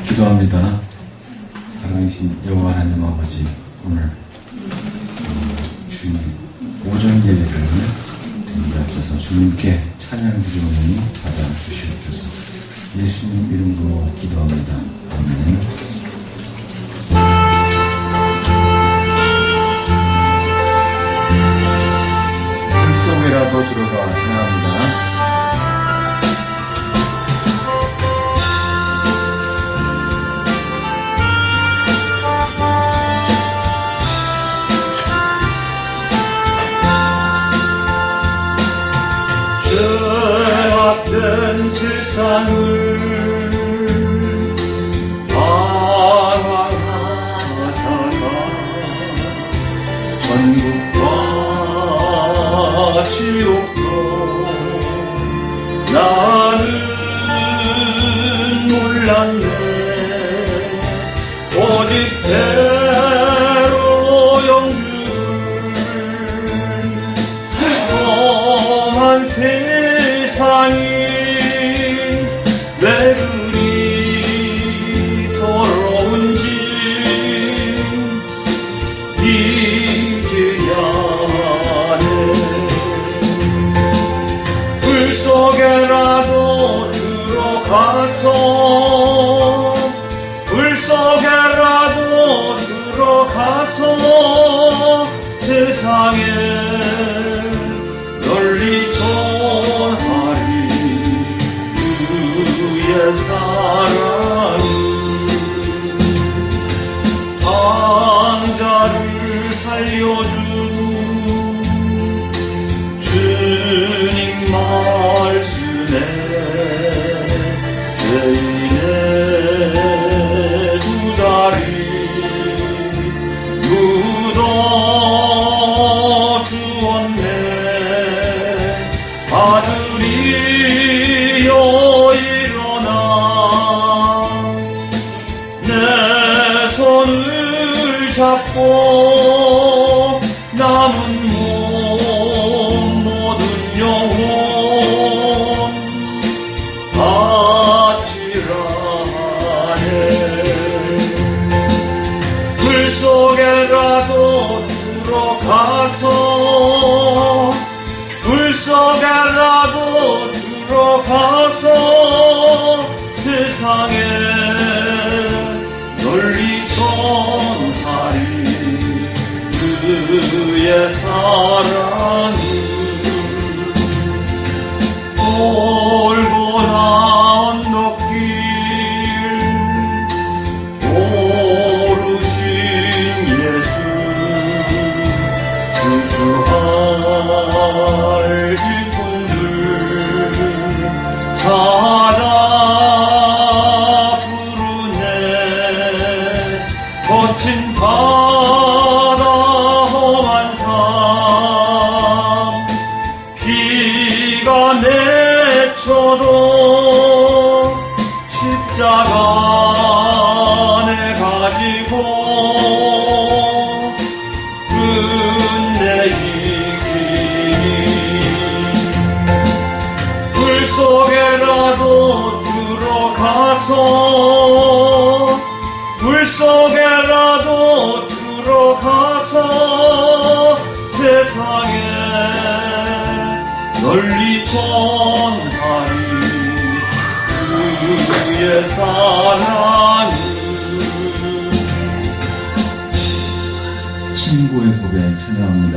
기도합니다. 사랑하신 여호와 하나님 아버지, 오늘 주님 오전 예배를 드리옵소서. 주님께 찬양 드리오니 받아주시옵소서. 예수님 이름으로 기도합니다. 아멘. 물 속에라도 들어가 찬양합니다. 죄악된 세상을 방황하다가 천국과 지옥도 나는 몰랐네. 오직 대로 영주를 험한 세상이 왜 그리 더러운지 이제야 해. 불 속에라도 들어가서 불 속에라도 들어가서 세상에 널리 전하리 주의 사랑을. 방자를 살려준 주님 말씀에 죄인의 두 다리 묻어두었네. 아들이여 일어나 내 손을 잡고 남은 몸 모든 영혼 바치라네. 불 속에라도 들어가서 불 속에라도 들어가서 세상에 널리 전하리 주의 사랑을. 골고나 언덕길 오르신 예수 준수할 일꾼들 찾아 부르네. 거친 바다 험한 삶 비가 내쳐도 십자가 내 가지고 끝내이기니 불 속에라도 들어가서 불 속에라도 들어가서 세상에 널리 전하리 주의 사랑을. 친구의 고백 찬양합니다.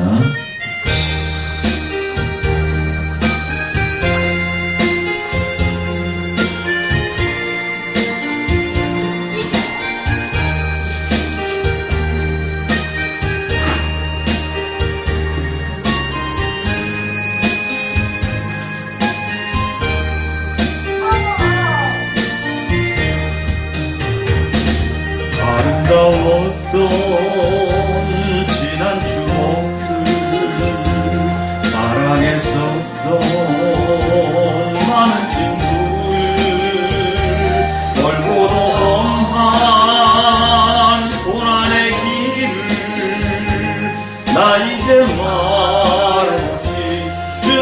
아름다웠던 지난 추억들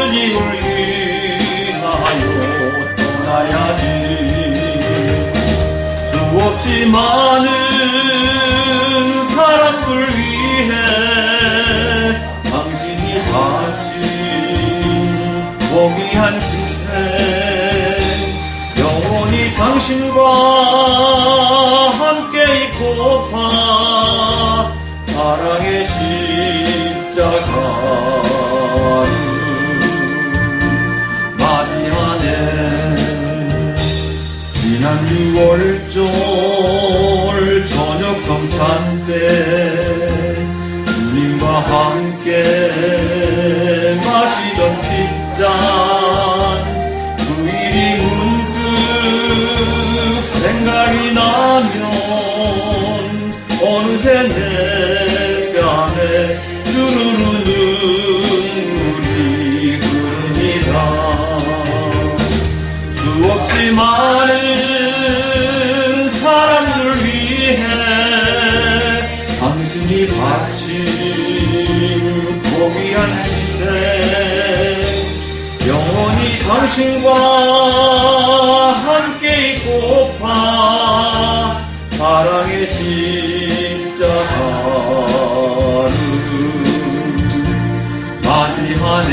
주님을 위하여 떠나야지. 주 없이 많은 사람들 위해 당신이 바친 고귀한 희생, 영원히 당신과 함께 있고파 사랑의 십자가를 맞이하네. 지난 6월절 저녁 성찬 때 주님과 함께 마시던 핏잔, 그 일이 문득 생각이 나면 어느새 내 뺨에 주르르 눈물이 흐릅니다. 주 없이 많은 사람들 위해 당신이 바친 고귀한 희생, 영원히 당신과 함께 있고파 사랑의 십자가를 맞이하네.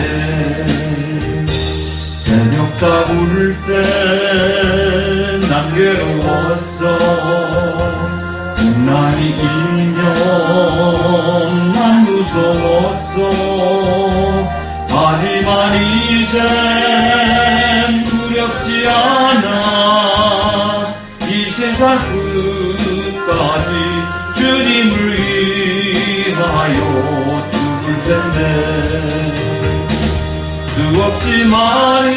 새벽 다 부를 때 난 괴로웠어. 풍랑이 일면 난 무서웠어. 하지만 이젠 두렵지 않아. 이 세상 끝까지 주님을 위하여 죽을 텐데. 주 없이 많은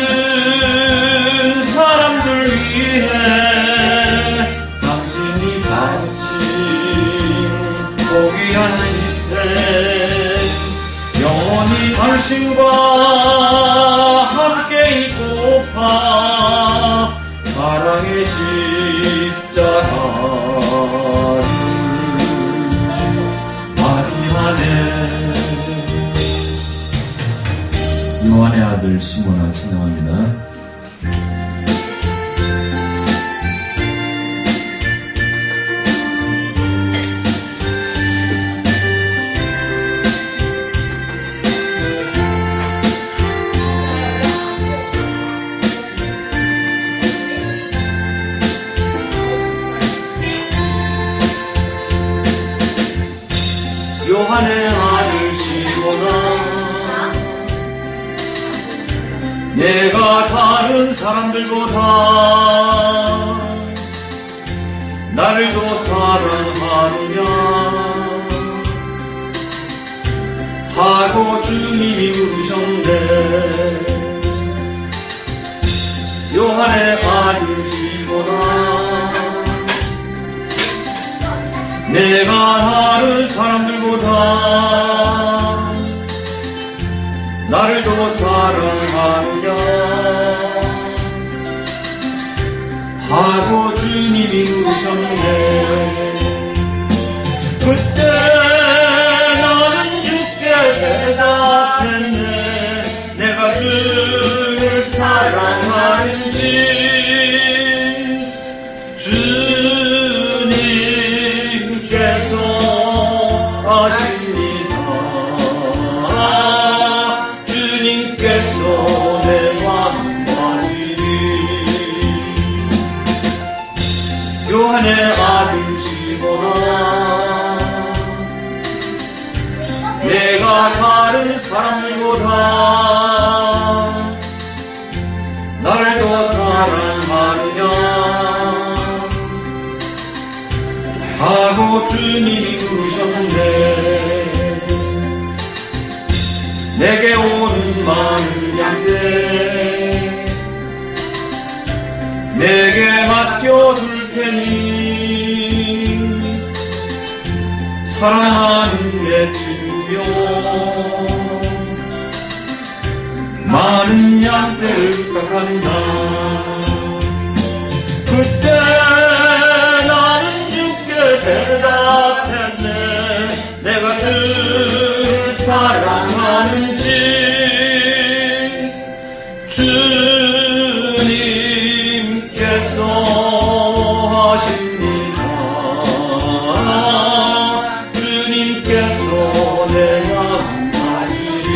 사람들 위해 당신이 바친 고귀한 희생, 영원히 당신과 함께 있고파 사랑의 십자가를 맞이하네. 요한의 아들 시몬아 찬양합니다. 요한의 아들 시몬아, 내가 다른 사람들보다 나를 더 사랑하느냐 하고 주님이 물으셨네. 요한의 아들 시몬아, 내가 다른 사람들보다 나를 더 사랑하느냐 하고 주님이 물으셨네. 그때 나는 주께 대답했네. 내가 주를 사랑하는지. 주님께서 아십니다. 주님께서 내 마음 아시리. 요한의 아들 시몬아, 내가 다른 사람들보다 나를 더 사랑하느냐 하고 주님이 물으셨네. 내게 오는 많은 양들 내게 맡겨둘 테니 사랑하는 내 주여, 많은 양떼를 깎아낸다. 그때 나는 주께 대답했네. 내가 주를 사랑하는지. 주님께서 하십니다. 주님께서 내 마음 아시리.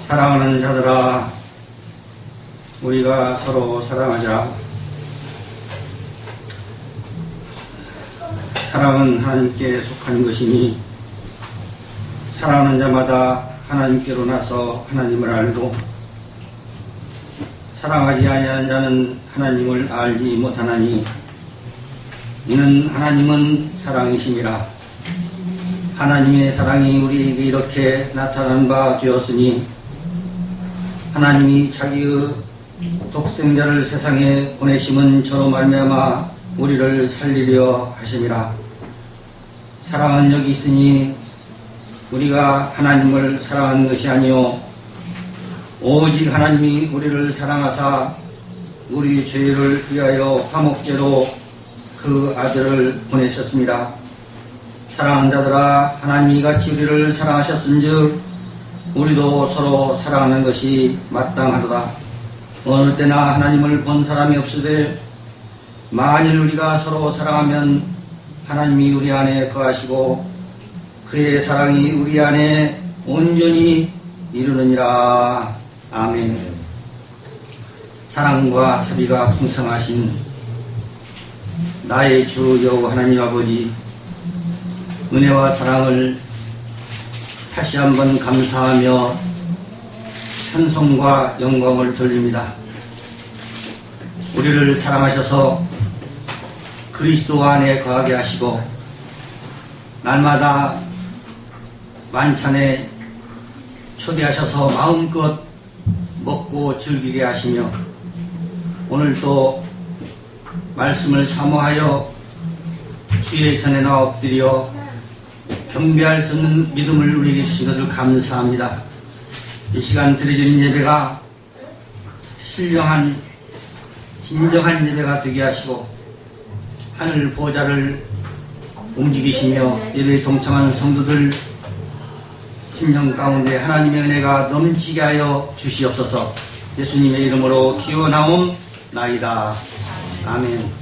사랑하는 자들아, 우리가 서로 사랑하자. 사랑은 하나님께 속한 것이니 사랑하는 자마다 하나님께로 나서 하나님을 알고 사랑하지 아니하는 자는 하나님을 알지 못하나니 이는 하나님은 사랑이심이라. 하나님의 사랑이 우리에게 이렇게 나타난 바 되었으니 하나님이 자기의 독생자를 세상에 보내심은 저로 말미암아 우리를 살리려 하심이라. 사랑은 여기 있으니 우리가 하나님을 사랑한 것이 아니요 오직 하나님이 우리를 사랑하사 우리 죄를 위하여 화목제로 그 아들을 보내셨습니다. 사랑하는 자들아, 하나님이 이같이 우리를 사랑하셨은즉 우리도 서로 사랑하는 것이 마땅하도다. 어느 때나 하나님을 본 사람이 없으되 만일 우리가 서로 사랑하면 하나님이 우리 안에 거하시고 그의 사랑이 우리 안에 온전히 이루느니라. 아멘. 사랑과 자비가 풍성하신 나의 주 여호와 하나님 아버지, 은혜와 사랑을 다시 한번 감사하며 찬송과 영광을 돌립니다. 우리를 사랑하셔서 그리스도 안에 거하게 하시고 날마다 만찬에 초대하셔서 마음껏 먹고 즐기게 하시며 오늘 또 말씀을 사모하여 주의 전에 나와 엎드려 경배할 수 있는 믿음을 우리에게 주신 것을 감사합니다. 이 시간 드려지는 예배가 신령한 진정한 예배가 되게 하시고 하늘 보좌를 움직이시며 예배에 동참하는 성도들 심령 가운데 하나님의 은혜가 넘치게 하여 주시옵소서. 예수님의 이름으로 기원하옵나이다. 아멘.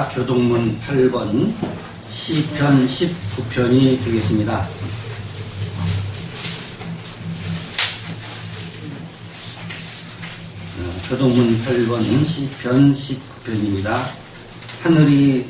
있습니다. 교동문 8번 시편 19편이 되겠습니다. 교동문 8번 시편 19편입니다. 하늘이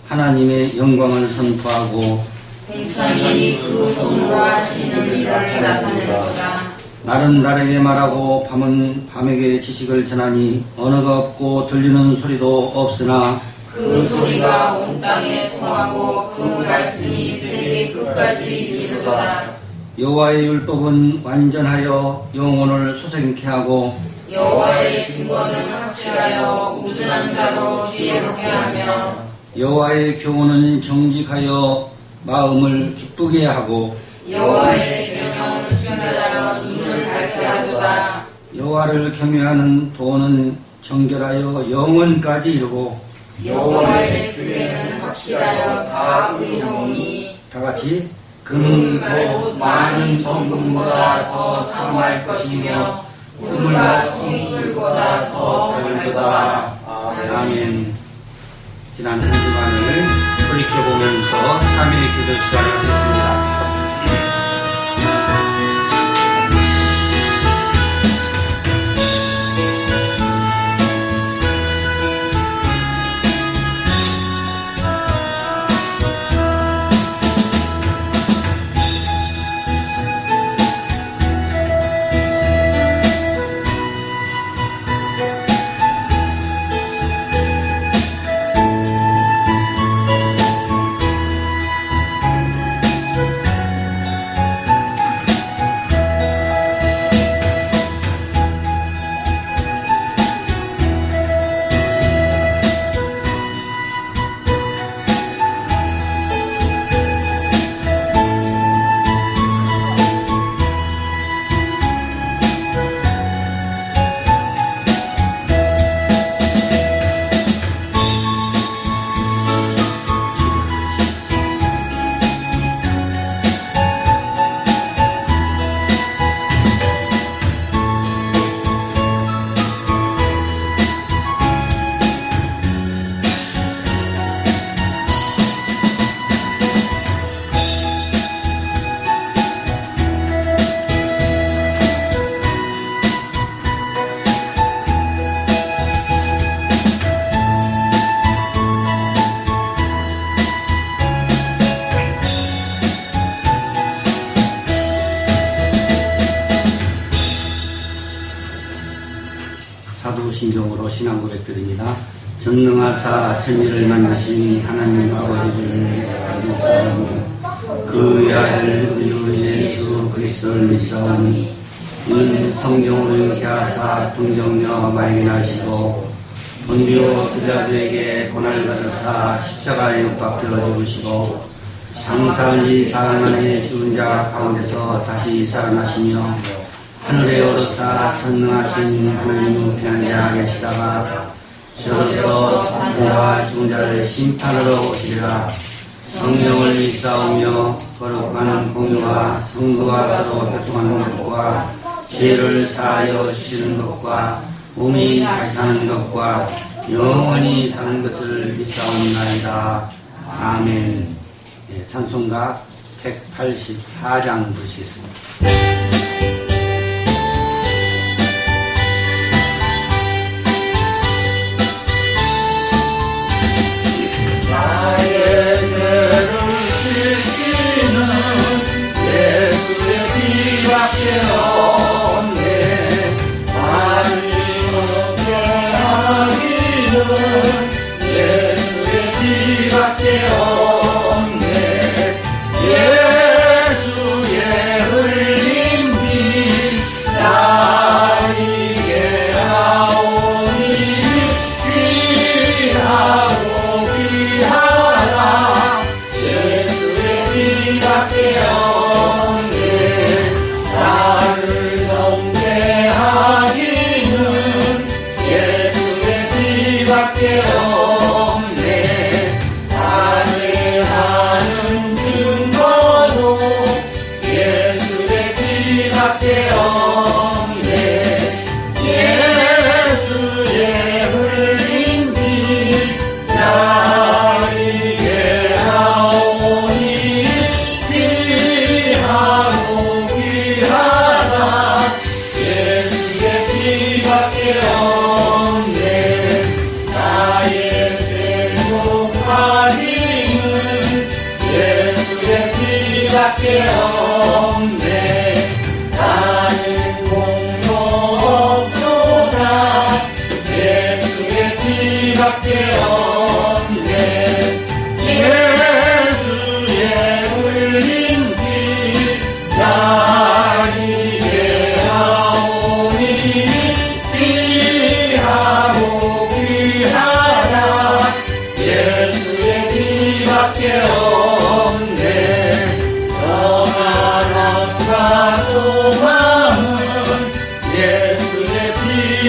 하나님의 영광을 선포하고 공천이 그 손으로 하시는 일을 나타내도다. 날은 날에게 말하고 밤은 밤에게 지식을 전하니 언어가 없고 들리는 소리도 없으나 그 소리가 온 땅에 통하고 그 말씀이 세계 끝까지 이르도다. 여호와의 율법은 완전하여 영혼을 소생케 하고 여호와의 증거는 확실하여 우둔한 자로 지혜롭게 하며 여호와의 교훈은 정직하여 마음을 기쁘게 하고 여호와의 계명은 신뢰하여 눈을 밝게 하도다. 여호와를 경외하는 도는 정결하여 영원까지 이르고 여호와의 규례는 확실하여 다 의로우니 다같이 금은 금은 곧 많은 정금보다 더 사모할 것이며 물과 송이들보다 더 밝도다. 아멘. 지난 한 주간을 돌이켜보면서 참여의 기도 시간을 갖겠습니다. 사도신경으로 신앙 고백드립니다. 전능하사 천지를 만드신 하나님 아버지를 믿사오며 그의 아들 우주 예수 그리스도를 믿사오니 이는 성령으로 잉태하사 동정녀 마리아 나시고 본디오 빌라도에게 고난을 받으사 십자가에 못 박혀 죽으시고 장사한 지 사흘 만에 죽은 자 가운데서 다시 살아나시며 하늘에 오르사 전능하신 하나님 우편한 자 계시다가 저로서 사람과 죽은 자를 심판하러 오시리라. 성령을 믿사오며 거룩한 공유와 성도와 서로 교통하는 것과 죄를 사하여 주시는 것과 몸이 다시 사는 것과 영원히 사는 것을 믿사옵나이다. 아멘. 예, 찬송가 184장 부르시겠습니다. 나의 죄를 씻기는 예수의 피밖에 없네. 나를 이롭게 하기는 예수의 피밖에 없네. 예수의 흘린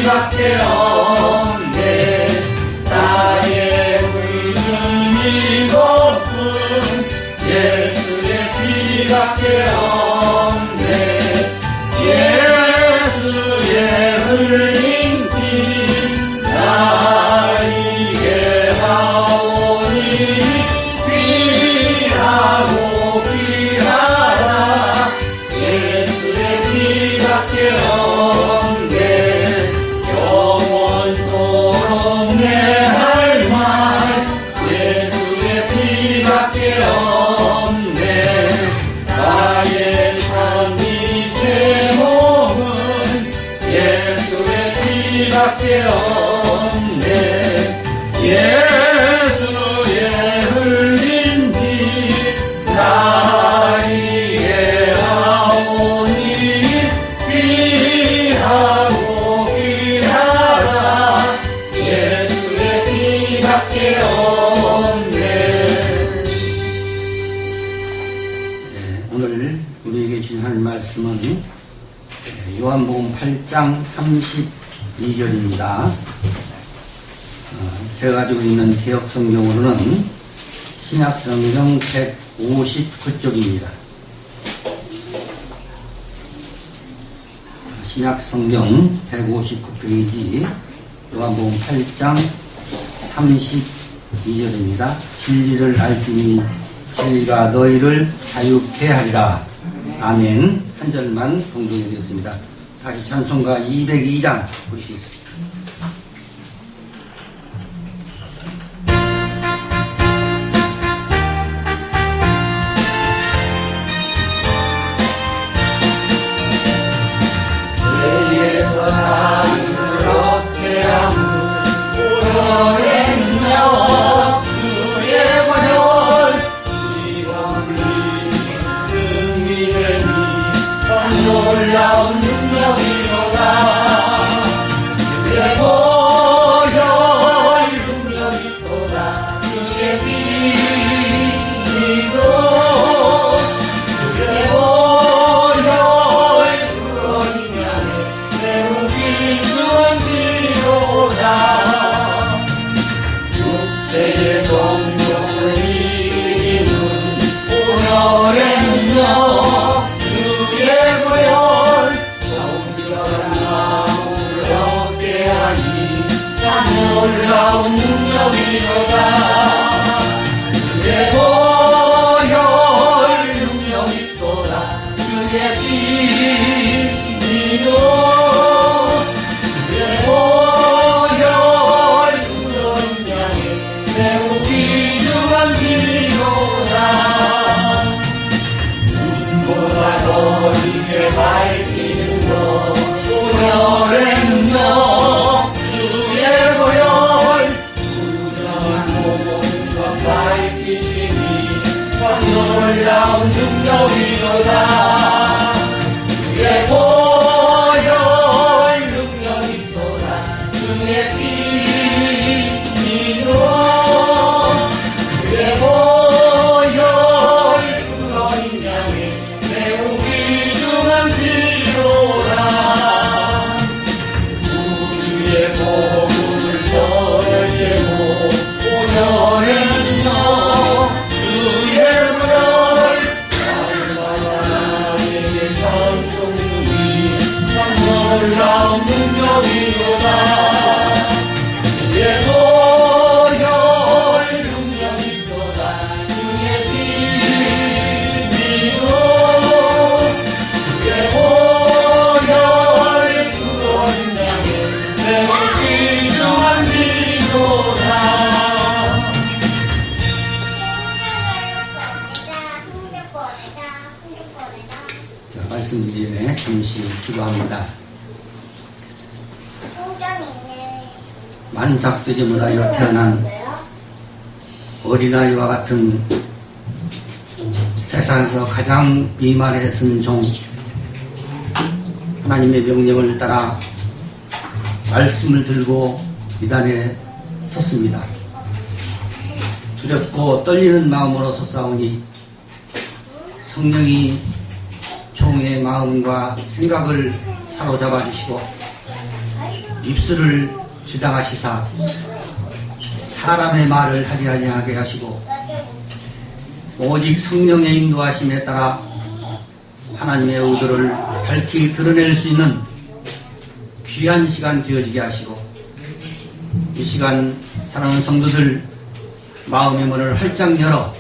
피밖에 없네. 나의 의는 이것뿐 예수의 피밖에 없네. 예수의 흘린 피 나에게 하오니 귀하고 귀하다. 예수의 피밖에 없네. 영원토록 내 할 말 예수의 피밖에 없네. 나의 삶이 제목은 예수의 피밖에 없네. 예수의 흘린 피 나에게 하오니 귀하고 귀하다. 예수의 피밖에 없네. 오늘 우리에게 주신 하나님 말씀은 요한복음 8장 32절입니다. 제가 가지고 있는 개혁성경으로는 신약성경 159쪽입니다. 신약성경 159페이지 요한복음 8장 32절입니다. 진리를 알지니 진리가 너희를 자유케 하리라. 아멘. 한 절만 동정해 드리겠습니다. 다시 찬송가 202장 부르시겠습니다. 죄에서 자유를 얻게 하는 오늘은요 주의 권열 이가 물린 승리의 참 놀라운 능력이로다. 주의 보혈 능력이 또다. 주의 피도 주의 보혈 그러니 향해 매우 귀중한 피로다. 육체의 정욕을 이기는 보혈의 능력 주의 보혈 정결한 마음을 얻게 하니 참 놀라운 능력이로다. 주의 보혈 능력이 또다. 주의 피로 주의 보혈 그런 양에 매우 귀중한 피로다. 눈보다 더 깊게 밝히는 것 보혈의 능력 주의 보혈 부정한 모든 것 밝히시니 참 놀라운 능력이로다. 주의 보혈 능력이 또다. 주의 피로 주의 보혈 그러니 양에 매우 귀중한 피로다. 우리의 복음을 전할 때도 보혈의 능력 주의 보혈 날마다 나에게 찬송이 참 놀라운 능력이로다. 주의 보혈 능력이 또다. 주의 피로 주의 보혈 그런 양에 매우 귀중한 피로다. 자, 말씀 드리네 잠시 기도합니다. 만삭되지못하여 태어난 어린아이와 같은 세상에서 가장 미만에 쓴 종 하나님의 명령을 따라 말씀을 들고 미단에 섰습니다. 두렵고 떨리는 마음으로 섰사오니 성령이 종의 마음과 생각을 사로잡아 주시고 입술을 주장하시사 사람의 말을 하지 아니하게 하시고 오직 성령의 인도하심에 따라 하나님의 의도를 밝히 드러낼 수 있는 귀한 시간 되어지게 하시고 이 시간 사랑하는 성도들 마음의 문을 활짝 열어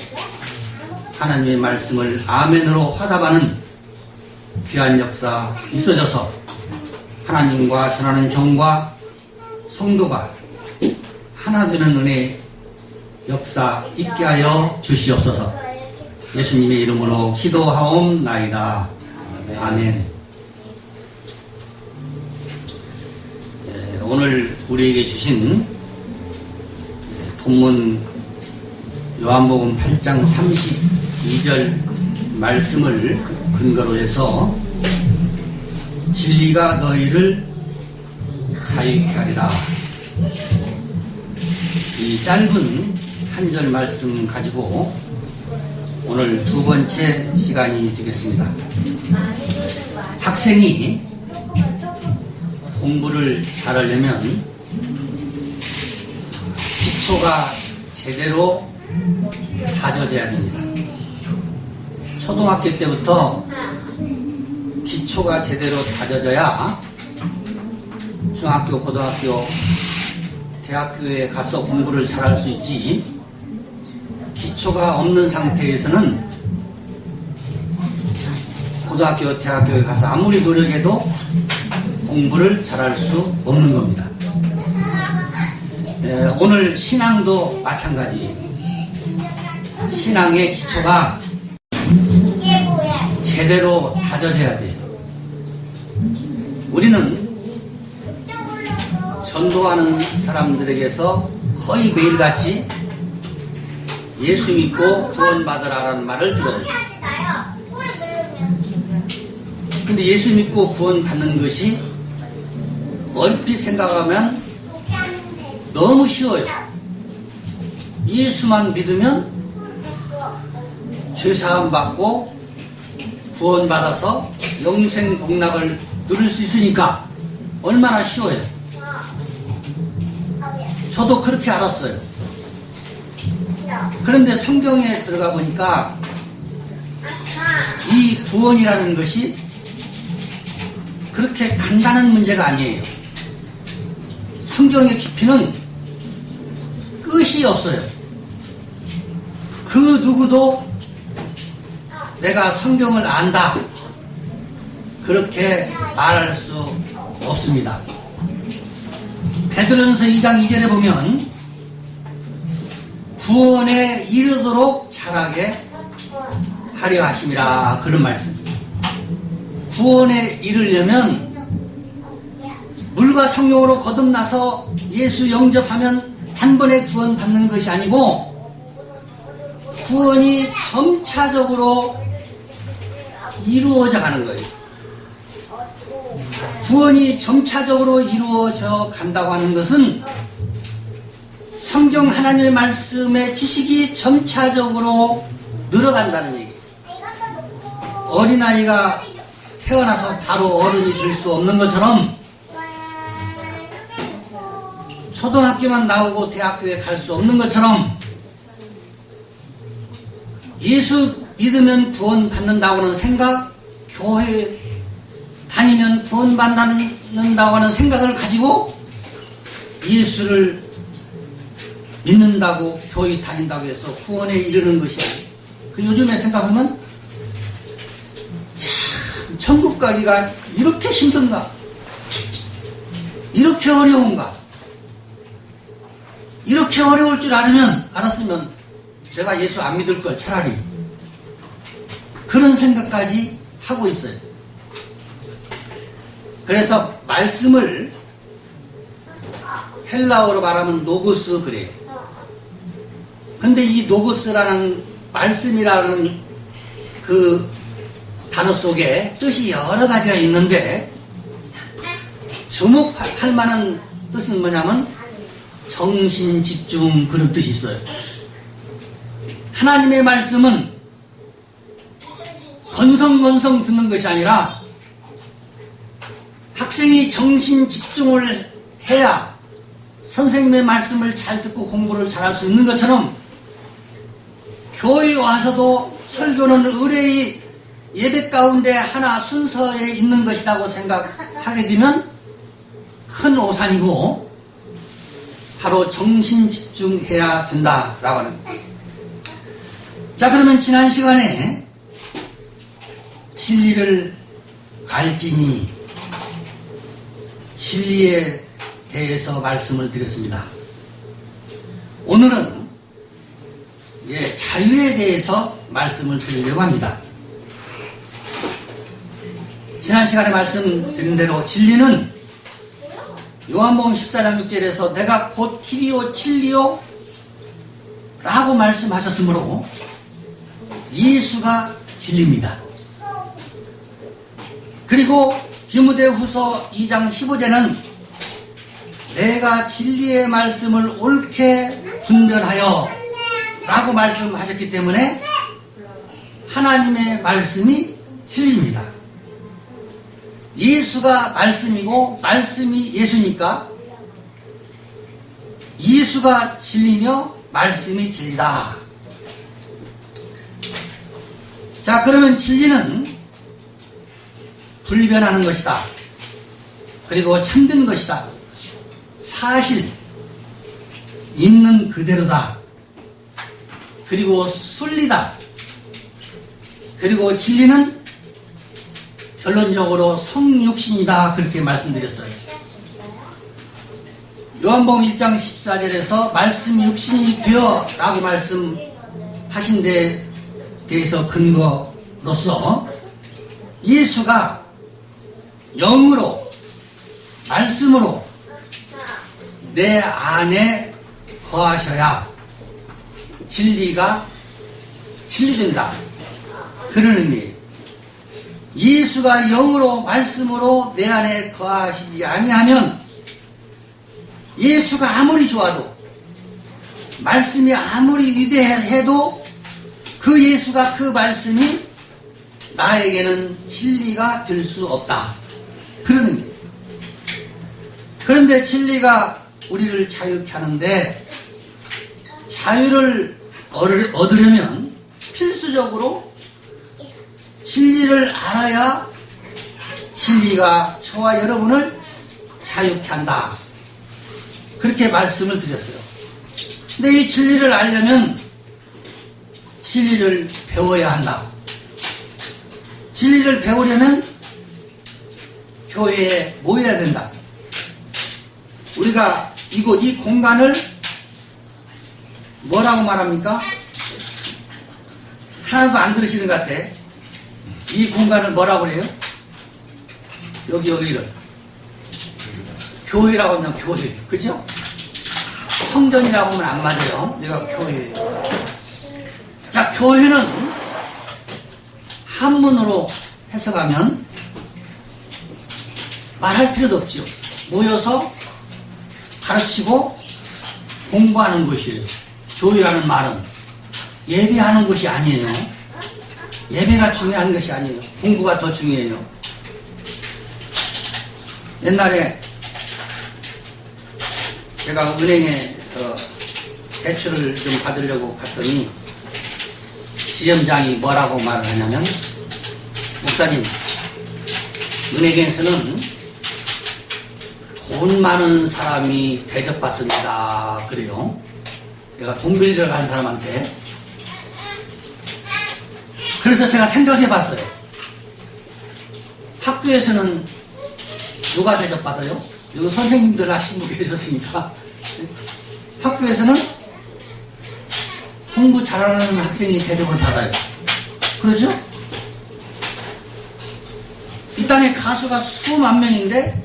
하나님의 말씀을 아멘으로 화답하는 귀한 역사 있어져서 하나님과 전하는 종과 성도가 하나 되는 은혜 역사 있게 하여 주시옵소서. 예수님의 이름으로 기도하옵나이다. 아멘. 오늘 우리에게 주신 본문 요한복음 8장 32절 말씀을 근거로 해서 진리가 너희를 자유케 하리라. 이 짧은 한 절 말씀 가지고 오늘 두 번째 시간이 되겠습니다. 학생이 공부를 잘하려면 기초가 제대로 다져져야 됩니다. 초등학교 때부터 기초가 제대로 다져져야 중학교, 고등학교, 대학교에 가서 공부를 잘할 수 있지, 기초가 없는 상태에서는 고등학교, 대학교에 가서 아무리 노력해도 공부를 잘할 수 없는 겁니다. 오늘 신앙도 마찬가지. 신앙의 기초가 제대로 다져져야 돼요. 우리는 전도하는 사람들에게서 거의 매일같이 예수 믿고 구원받으라는 말을 들어요. 근데 예수 믿고 구원받는 것이 얼핏 생각하면 너무 쉬워요. 예수만 믿으면 죄사함 받고 구원받아서 영생 복락을 누릴 수 있으니까 얼마나 쉬워요. 저도 그렇게 알았어요. 그런데 성경에 들어가 보니까 이 구원이라는 것이 그렇게 간단한 문제가 아니에요. 성경의 깊이는 끝이 없어요. 그 누구도 내가 성경을 안다 그렇게 말할 수 없습니다. 베드로전서 2장 2절에 보면 구원에 이르도록 자라게 하려 하심이라 그런 말씀입니다. 구원에 이르려면 물과 성령으로 거듭나서 예수 영접하면 단번에 구원받는 것이 아니고 구원이 점차적으로 이루어져 가는 거예요. 구원이 점차적으로 이루어져 간다고 하는 것은 성경 하나님의 말씀의 지식이 점차적으로 늘어간다는 얘기예요. 어린아이가 태어나서 바로 어른이 될 수 없는 것처럼 초등학교만 나오고 대학교에 갈 수 없는 것처럼 예수 믿으면 구원받는다고 하는 생각, 교회 다니면 구원받는다고 하는 생각을 가지고 예수를 믿는다고 교회 다닌다고 해서 구원에 이르는 것이 아니에요. 요즘에 생각하면 참 천국 가기가 이렇게 힘든가, 이렇게 어려운가, 이렇게 어려울 줄 알았으면 제가 예수 안 믿을 걸 차라리, 그런 생각까지 하고 있어요. 그래서 말씀을 헬라어로 말하면 노고스 그래요. 근데 이 노고스라는 말씀이라는 그 단어 속에 뜻이 여러 가지가 있는데 주목할 만한 뜻은 뭐냐면 정신 집중, 그런 뜻이 있어요. 하나님의 말씀은 건성건성 듣는 것이 아니라 학생이 정신 집중을 해야 선생님의 말씀을 잘 듣고 공부를 잘할 수 있는 것처럼 교회에 와서도 설교는 의뢰의 예배 가운데 하나 순서에 있는 것이라고 생각하게 되면 큰 오산이고 바로 정신 집중해야 된다라고 하는 거예요. 자, 그러면 지난 시간에 진리를 알지니 진리에 대해서 말씀을 드렸습니다. 오늘은 이제 자유에 대해서 말씀을 드리려고 합니다. 지난 시간에 말씀드린 대로 진리는 요한복음 14장 6절에서 내가 곧 길이요 진리요 라고 말씀하셨으므로 예수가 진리입니다. 그리고 디모데후서 2장 15절은 내가 진리의 말씀을 옳게 분별하여 라고 말씀하셨기 때문에 하나님의 말씀이 진리입니다. 예수가 말씀이고 말씀이 예수니까 예수가 진리며 말씀이 진리다. 자, 그러면 진리는 불변하는 것이다. 그리고 참된 것이다. 사실, 있는 그대로다. 그리고 순리다. 그리고 진리는 결론적으로 성육신이다. 그렇게 말씀드렸어요. 요한복음 1장 14절에서 말씀이 육신이 되어 라고 말씀하신 데 대해서 근거로서 예수가 영으로 말씀으로 내 안에 거하셔야 진리가 진리된다. 그런 의미예요. 예수가 영으로 말씀으로 내 안에 거하시지 아니하면 예수가 아무리 좋아도 말씀이 아무리 위대해도 그 예수가 그 말씀이 나에게는 진리가 될 수 없다. 그런 의미예요. 그런데 진리가 우리를 자유케 하는데 자유를 얻으려면 필수적으로 진리를 알아야 진리가 저와 여러분을 자유케 한다. 그렇게 말씀을 드렸어요. 근데 이 진리를 알려면 진리를 배워야 한다. 진리를 배우려면 교회에 모여야 된다. 우리가 이곳 이 공간을 뭐라고 말합니까? 하나도 안 들으시는 것 같아. 이 공간을 뭐라고 그래요? 여기를 교회라고 하면 교회, 그죠? 성전이라고 하면 안 맞아요. 내가 교회예요. 자, 교회는 한문으로 해석하면 말할 필요도 없죠. 모여서 가르치고 공부하는 곳이에요. 교회라는 말은 예배하는 곳이 아니에요. 예배가 중요한 것이 아니에요. 공부가 더 중요해요. 옛날에 제가 은행에 대출을 좀 받으려고 갔더니 지점장이 뭐라고 말을 하냐면, 목사님, 은행에서는 돈 많은 사람이 대접받습니다. 그래요. 내가 돈 빌리러 간 사람한테. 그래서 제가 생각해 봤어요. 학교에서는 누가 대접받아요? 여기 선생님들 하신 분 계셨으니까. 학교에서는 공부 잘하는 학생이 대접을 받아요. 그러죠? 이 땅에 가수가 수만 명인데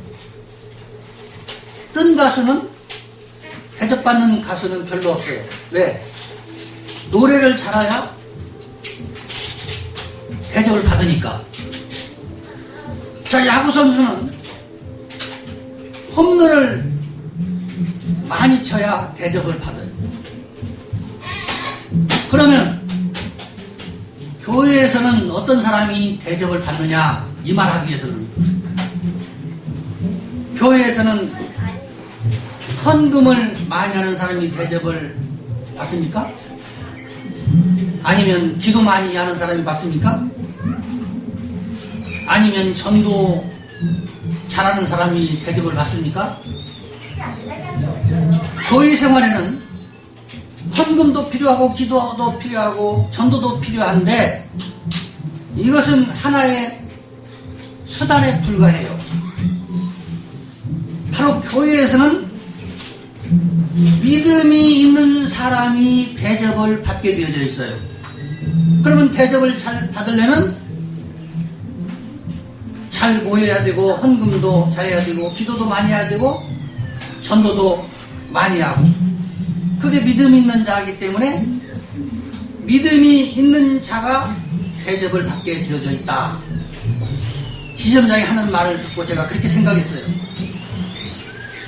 뜬 가수는, 대접받는 가수는 별로 없어요. 왜? 노래를 잘해야 대접을 받으니까. 자, 야구선수는 홈런을 많이 쳐야 대접을 받아요. 그러면 교회에서는 어떤 사람이 대접을 받느냐, 이 말 하기 위해서는 교회에서는 헌금을 많이 하는 사람이 대접을 받습니까? 아니면 기도 많이 하는 사람이 받습니까? 아니면 전도 잘하는 사람이 대접을 받습니까? 교회 생활에는 헌금도 필요하고 기도도 필요하고 전도도 필요한데 이것은 하나의 수단에 불과해요. 바로 교회에서는 믿음이 있는 사람이 대접을 받게 되어져 있어요. 그러면 대접을 잘 받으려면 잘 모여야 되고 헌금도 잘해야 되고 기도도 많이 해야 되고 전도도 많이 하고 그게 믿음 있는 자이기 때문에 믿음이 있는 자가 대접을 받게 되어져 있다. 지점장이 하는 말을 듣고 제가 그렇게 생각했어요.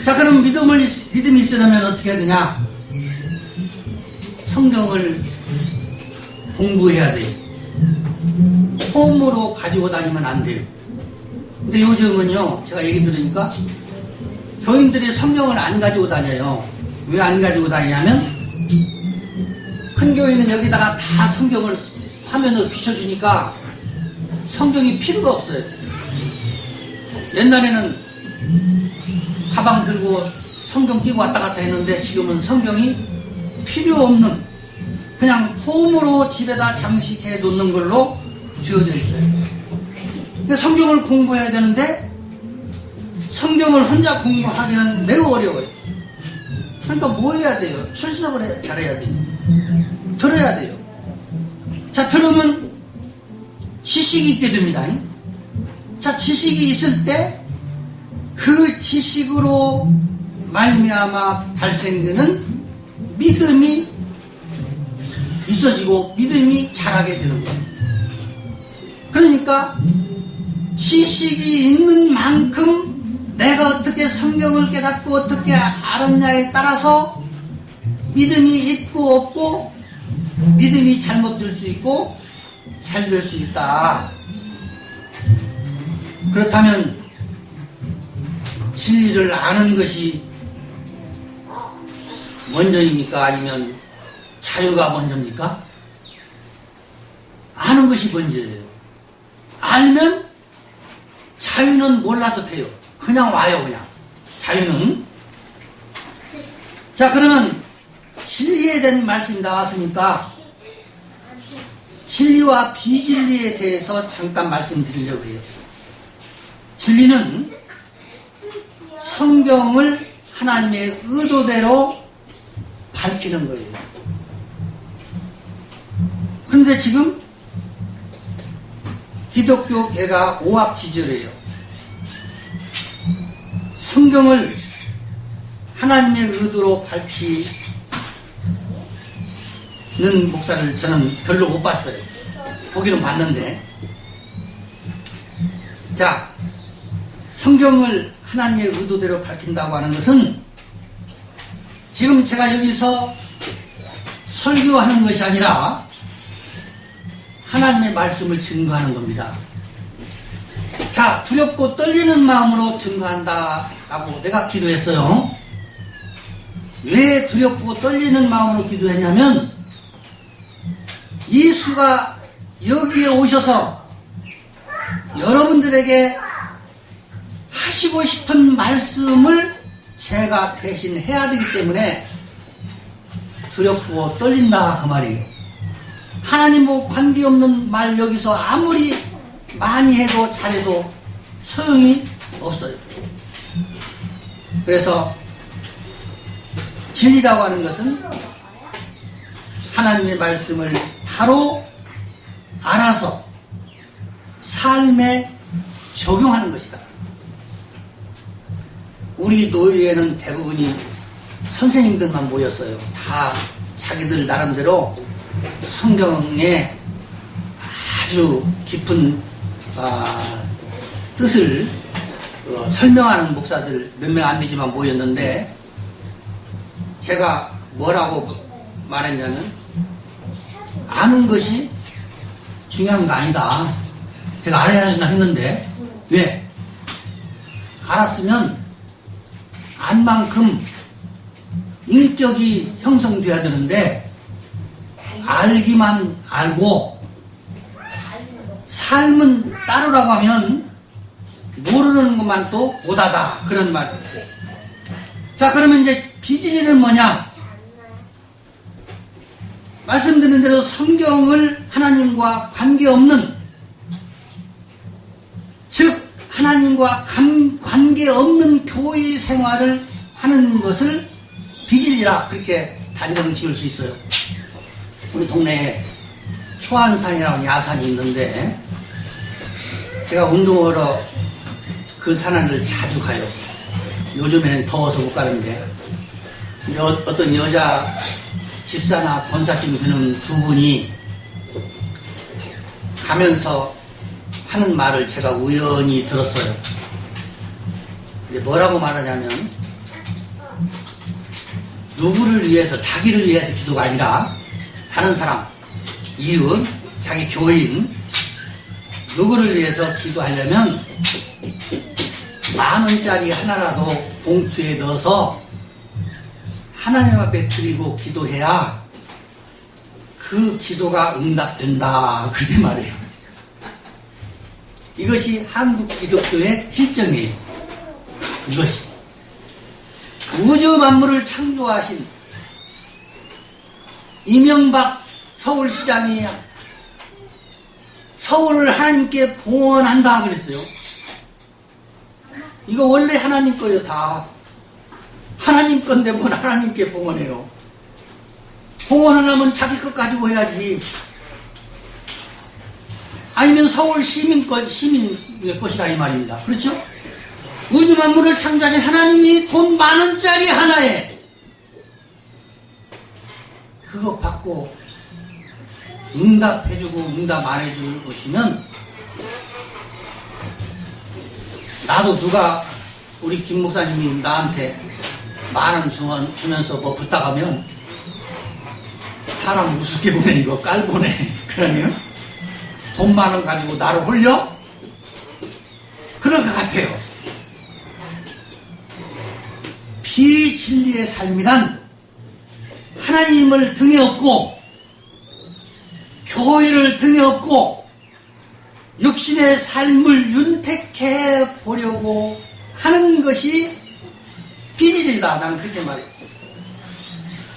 자, 그럼 믿음이 있으려면 어떻게 해야 되냐? 성경을 공부해야 돼요. 홈으로 가지고 다니면 안 돼요. 근데 요즘은요, 제가 얘기 들으니까 교인들이 성경을 안 가지고 다녀요. 왜 안 가지고 다니냐면 큰 교회는 여기다가 다 성경을 화면으로 비춰주니까 성경이 필요가 없어요. 옛날에는 가방 들고 성경 끼고 왔다 갔다 했는데 지금은 성경이 필요 없는 그냥 폼으로 집에다 장식해 놓는 걸로 되어져 있어요. 근데 성경을 공부해야 되는데 성경을 혼자 공부하기는 매우 어려워요. 그러니까 뭐 해야 돼요? 출석을 잘해야 돼요. 들어야 돼요. 자, 들으면 지식이 있게 됩니다. 자, 지식이 있을 때 그 지식으로 말미암아 발생되는 믿음이 있어지고 믿음이 자라게 되는 거예요. 그러니까 지식이 있는 만큼 내가 어떻게 성경을 깨닫고 어떻게 알았냐에 따라서 믿음이 있고 없고 믿음이 잘못될 수 있고 잘 될 수 있다. 그렇다면 진리를 아는 것이 먼저입니까? 아니면 자유가 먼저입니까? 아는 것이 먼저예요. 알면 자유는 몰라도 돼요. 그냥 와요, 그냥. 자유는. 자, 그러면 진리에 대한 말씀이 나왔으니까 진리와 비진리에 대해서 잠깐 말씀드리려고 해요. 진리는 성경을 하나님의 의도대로 밝히는 거예요. 그런데 지금 기독교계가 오합지졸이에요. 성경을 하나님의 의도로 밝히는 목사를 저는 별로 못 봤어요. 보기는 봤는데. 자, 성경을 하나님의 의도대로 밝힌다고 하는 것은 지금 제가 여기서 설교하는 것이 아니라 하나님의 말씀을 증거하는 겁니다. 자, 두렵고 떨리는 마음으로 증거한다라고 내가 기도했어요. 왜 두렵고 떨리는 마음으로 기도했냐면 예수가 여기에 오셔서 여러분들에게 하시고 싶은 말씀을 제가 대신 해야 되기 때문에 두렵고 떨린다 그 말이에요. 하나님과 관계없는 말 여기서 아무리 많이 해도 잘해도 소용이 없어요. 그래서 진리라고 하는 것은 하나님의 말씀을 바로 알아서 삶에 적용하는 것이다. 우리 노예는 대부분이 선생님들만 모였어요. 다 자기들 나름대로 성경에 아주 깊은 뜻을 설명하는 목사들 몇 명 안 되지만 모였는데 제가 뭐라고 말했냐면 아는 것이 중요한 거 아니다. 제가 알아야 된다 했는데 왜? 알았으면 안 만큼 인격이 형성돼야 되는데 알기만 알고 삶은 따르라고 하면 모르는 것만 또 못하다 그런 말이 있어요. 자, 그러면 이제 비진리는 뭐냐? 말씀드린 대로 성경을 하나님과 관계없는, 즉 하나님과 관계없는 교회 생활을 하는 것을 비진리라 그렇게 단정을 지을 수 있어요. 우리 동네에 초안산이라는 야산이 있는데 제가 운동하러 그 산을 자주 가요. 요즘에는 더워서 못 가는데 어떤 여자 집사나 권사쯤 되는 두 분이 가면서 하는 말을 제가 우연히 들었어요. 근데 뭐라고 말하냐면 누구를 위해서, 자기를 위해서 기도가 아니라 다른 사람, 이웃, 자기 교인 누구를 위해서 기도하려면 10,000원짜리 하나라도 봉투에 넣어서 하나님 앞에 드리고 기도해야 그 기도가 응답된다 그게 말이에요. 이것이 한국 기독교의 실정이에요. 이것이 우주 만물을 창조하신 이명박 서울시장이 서울을 하나님께 봉헌한다 그랬어요. 이거 원래 하나님 거예요. 다 하나님 건데 뭘 하나님께 봉헌해요. 봉헌하려면 자기 것 가지고 해야지. 아니면 서울 시민의 것이라 이 말입니다. 그렇죠? 우주 만물을 창조하신 하나님이 돈 10,000원짜리 하나에 그거 받고 응답해주고 응답 안 해줄 것이면, 나도 누가 우리 김 목사님이 나한테 10,000원 주면서 뭐 부탁하면 사람 우습게 보내, 이거 깔보내. 그러네요. 돈 10,000원 가지고 나를 홀려? 그럴 것 같아요. 비진리의 삶이란 하나님을 등에 업고 교회를 등에 업고 육신의 삶을 윤택해 보려고 하는 것이 비진리다. 나는 그렇게 말해요.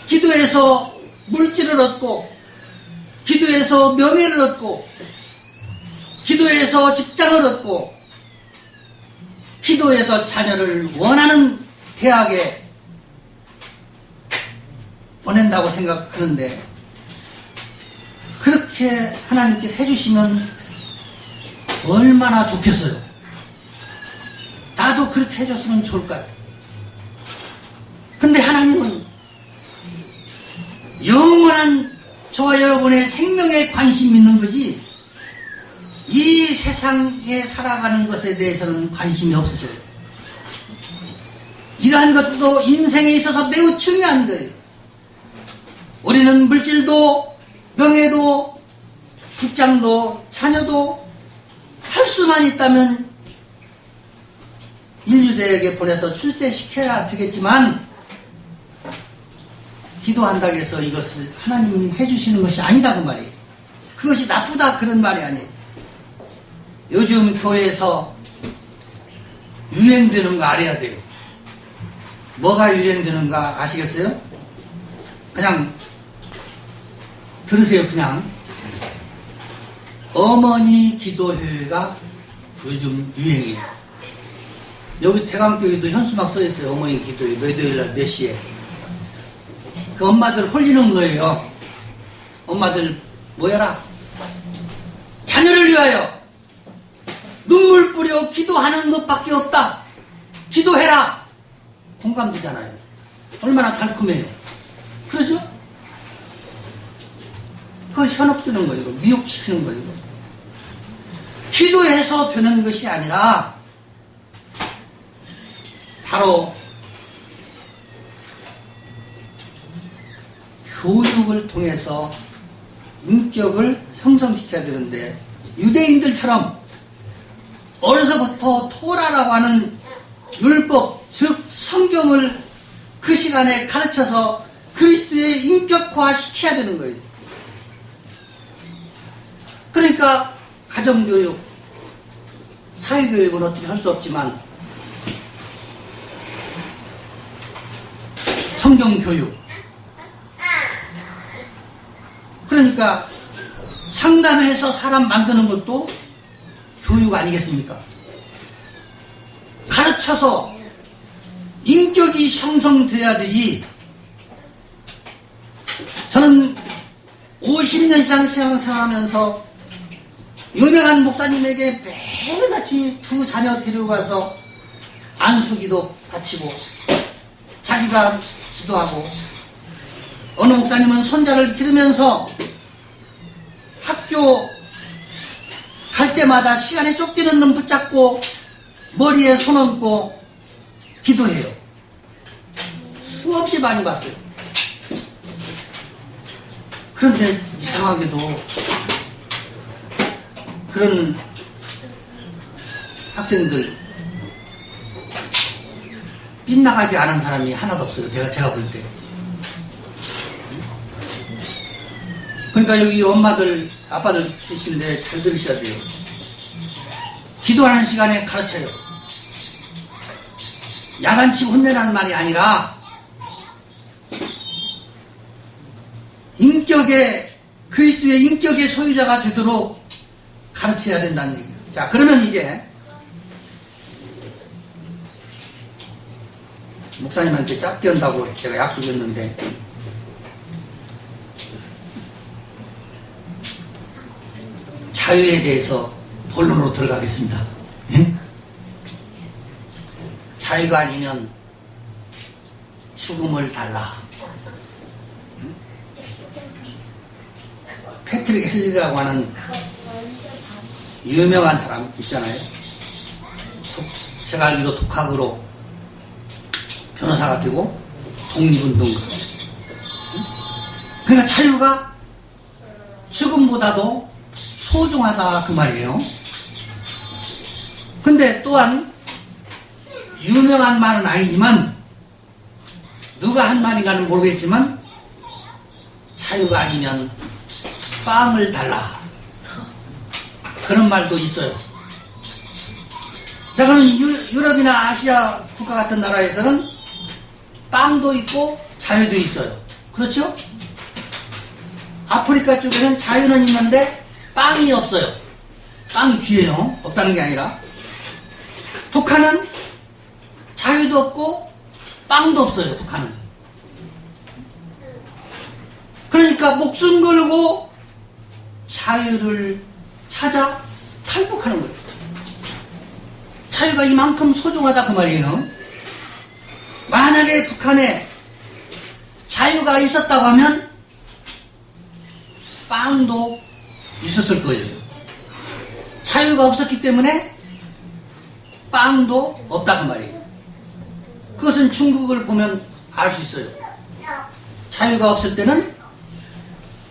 기도해서 물질을 얻고, 기도해서 명예를 얻고, 기도해서 직장을 얻고, 기도해서 자녀를 원하는 대학에 보낸다고 생각하는데, 그렇게 하나님께서 해주시면 얼마나 좋겠어요. 나도 그렇게 해줬으면 좋을 것 같아요. 근데 하나님은 영원한 저와 여러분의 생명에 관심 있는 거지 이 세상에 살아가는 것에 대해서는 관심이 없으셔요. 이러한 것도 인생에 있어서 매우 중요한 거예요. 우리는 물질도 명예도 직장도 자녀도 할 수만 있다면 인류대에게 보내서 출세시켜야 되겠지만, 기도한다고 해서 이것을 하나님이 해주시는 것이 아니다 그 말이에요. 그것이 나쁘다 그런 말이 아니에요. 요즘 교회에서 유행되는 거 알아야 돼요. 뭐가 유행되는가 아시겠어요? 그냥 들으세요. 그냥 어머니 기도회가 요즘 유행이에요. 여기 대강교회도 현수막 써있어요. 어머니 기도회 몇 요일날 몇 시에. 그 엄마들 홀리는 거예요. 엄마들 모여라. 자녀를 위하여 눈물 뿌려 기도하는 것밖에 없다. 기도해라. 공감되잖아요. 얼마나 달콤해요. 그러죠? 그거 현혹되는 거예요. 미혹시키는 거예요. 기도해서 되는 것이 아니라 바로 교육을 통해서 인격을 형성시켜야 되는데, 유대인들처럼 어려서부터 토라라고 하는 율법, 즉 성경을 그 시간 시간에 가르쳐서 그리스도의 인격화 시켜야 되는 거예요. 그러니까 가정교육, 사회교육은 어떻게 할 수 없지만 성경교육, 그러니까 상담해서 사람 만드는 것도 교육 아니겠습니까? 가르쳐서 인격이 형성돼야 되지. 저는 50년 이상 신앙생활하면서 유명한 목사님에게 매일같이 두 자녀 데려가서 안수기도 바치고 자기가 기도하고, 어느 목사님은 손자를 기르면서 학교 갈 때마다 시간에 쫓기는 놈 붙잡고 머리에 손 얹고 기도해요. 수없이 많이 봤어요. 그런데 이상하게도 그런 학생들 빗나가지 않은 사람이 하나도 없어요. 제가 볼 때. 그러니까 여기 엄마들, 아빠들 계신데 잘 들으셔야 돼요. 기도하는 시간에 가르쳐요. 야단치고 혼내라는 말이 아니라 인격의, 그리스도의 인격의 소유자가 되도록 가르쳐야 된다는 얘기예요. 자, 그러면 이제 목사님한테 짧게 한다고 제가 약속했는데 자유에 대해서 본론으로 들어가겠습니다. 예? 자유가 아니면 죽음을 달라. 패트릭 헨리라고 하는 유명한 사람 있잖아요. 제가 알기로 독학으로 변호사가 되고 독립운동가. 그러니까 자유가 죽음보다도 소중하다 그 말이에요. 근데 또한 유명한 말은 아니지만 누가 한 말인가는 모르겠지만 자유가 아니면 빵을 달라, 그런 말도 있어요. 자, 그럼 유럽이나 아시아 국가 같은 나라에서는 빵도 있고 자유도 있어요. 그렇죠? 아프리카 쪽에는 자유는 있는데 빵이 없어요. 빵이 귀해요. 없다는 게 아니라. 북한은 자유도 없고 빵도 없어요. 북한은. 그러니까 목숨 걸고 자유를 찾아 탈북하는 거예요. 자유가 이만큼 소중하다 그 말이에요. 만약에 북한에 자유가 있었다고 하면 빵도 있었을 거예요. 자유가 없었기 때문에 빵도 없다 그 말이에요. 그것은 중국을 보면 알 수 있어요. 자유가 없을 때는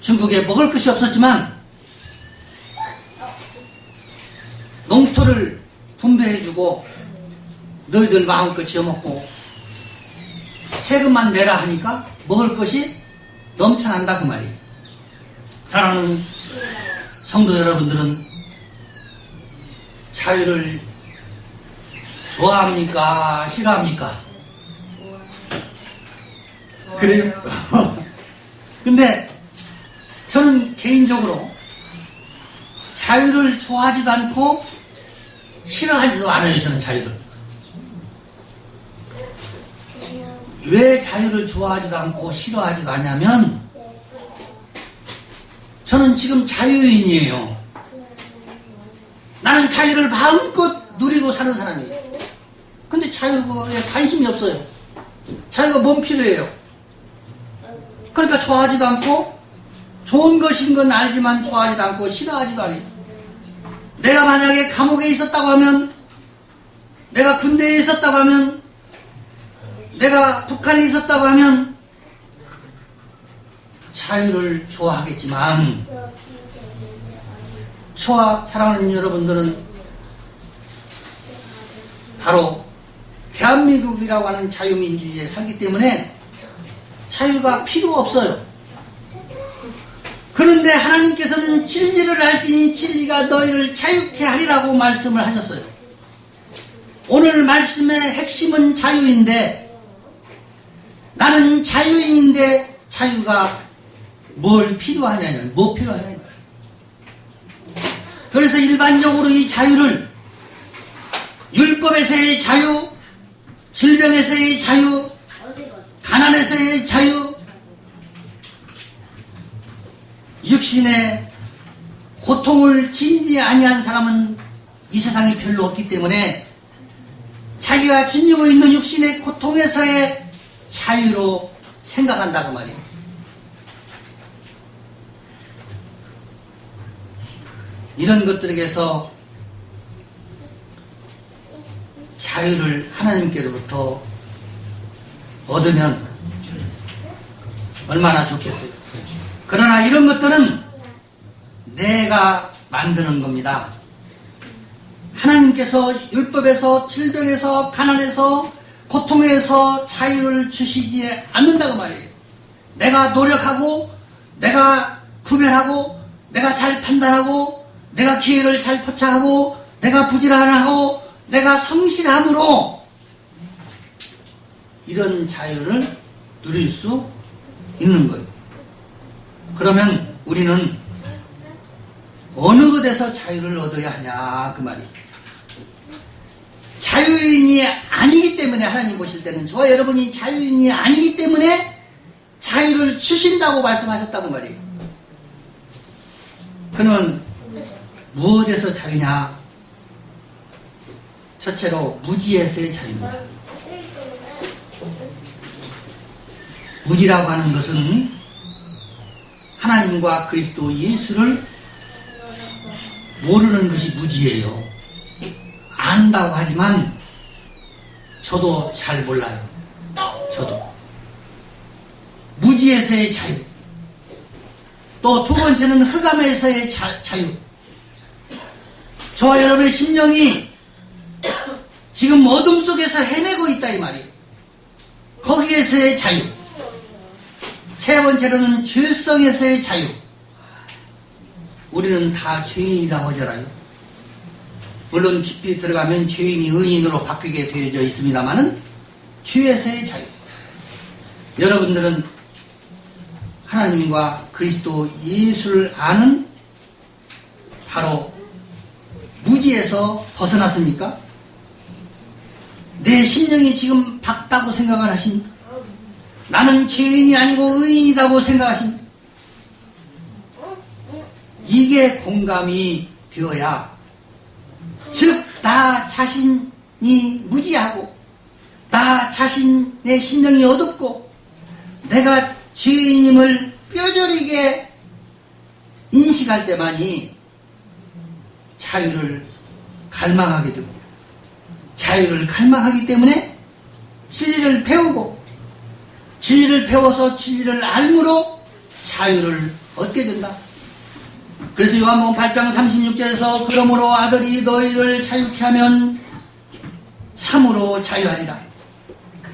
중국에 먹을 것이 없었지만 농토를 분배해주고 너희들 마음껏 지어먹고 세금만 내라 하니까 먹을 것이 넘쳐난다 그 말이에요. 사랑하는 성도 여러분들은 자유를 좋아합니까? 싫어합니까? 그래요? 근데 저는 개인적으로 자유를 좋아하지도 않고 싫어하지도 않아요. 저는 자유를. 왜 자유를 좋아하지도 않고 싫어하지도 않냐면 저는 지금 자유인이에요. 나는 자유를 마음껏 누리고 사는 사람이에요. 근데 자유에 관심이 없어요. 자유가 뭔 필요해요? 그러니까 좋아하지도 않고 좋은 것인 건 알지만 좋아하지도 않고 싫어하지도 않아요. 내가 만약에 감옥에 있었다고 하면, 내가 군대에 있었다고 하면, 내가 북한에 있었다고 하면 자유를 좋아하겠지만 저와 사랑하는 여러분들은 바로 대한민국이라고 하는 자유민주주의에 살기 때문에 자유가 필요 없어요. 그런데 하나님께서는 진리를 알지니 진리가 너희를 자유케 하리라고 말씀을 하셨어요. 오늘 말씀의 핵심은 자유인데, 나는 자유인인데 자유가 뭘 필요하냐면, 뭐 필요하냐는 거예요. 그래서 일반적으로 이 자유를 율법에서의 자유, 질병에서의 자유, 가난에서의 자유, 육신의 고통을 진지 아니한 사람은 이 세상에 별로 없기 때문에 자기가 지니고 있는 육신의 고통에서의 자유로 생각한다고 말이에요. 이런 것들에게서 자유를 하나님께로부터 얻으면 얼마나 좋겠어요. 그러나 이런 것들은 내가 만드는 겁니다. 하나님께서 율법에서, 질병에서, 가난에서, 고통에서 자유를 주시지 않는다고 말이에요. 내가 노력하고, 내가 구별하고, 내가 잘 판단하고, 내가 기회를 잘 포착하고, 내가 부지런하고, 내가 성실함으로 이런 자유를 누릴 수 있는 거예요. 그러면 우리는 어느 곳에서 자유를 얻어야 하냐 그 말이에요. 자유인이 아니기 때문에, 하나님 보실 때는 저와 여러분이 자유인이 아니기 때문에 자유를 주신다고 말씀하셨다고 말이에요. 그는 무엇에서 자유냐? 첫째로 무지에서의 자유입니다. 무지라고 하는 것은 하나님과 그리스도 예수를 모르는 것이 무지예요. 안다고 하지만 저도 잘 몰라요. 저도. 무지에서의 자유. 또 두 번째는 흑암에서의 자유. 저와 여러분의 심령이 지금 어둠 속에서 헤매고 있다 이 말이에요. 거기에서의 자유. 세 번째로는 죄성에서의 자유. 우리는 다 죄인이라고 하잖아요. 물론 깊이 들어가면 죄인이 의인으로 바뀌게 되어져 있습니다만은 죄에서의 자유. 여러분들은 하나님과 그리스도 예수를 아는 바로 무지에서 벗어났습니까? 내 심령이 지금 밝다고 생각을 하십니까? 나는 죄인이 아니고 의인이라고 생각하십니까? 이게 공감이 되어야, 즉 나 자신이 무지하고 나 자신의 심령이 어둡고 내가 죄인임을 뼈저리게 인식할 때만이 자유를 갈망하게 되고, 자유를 갈망하기 때문에 진리를 배우고, 진리를 배워서 진리를 알므로 자유를 얻게 된다. 그래서 요한복음 8장 36절에서 그러므로 아들이 너희를 자유케 하면 참으로 자유하리라.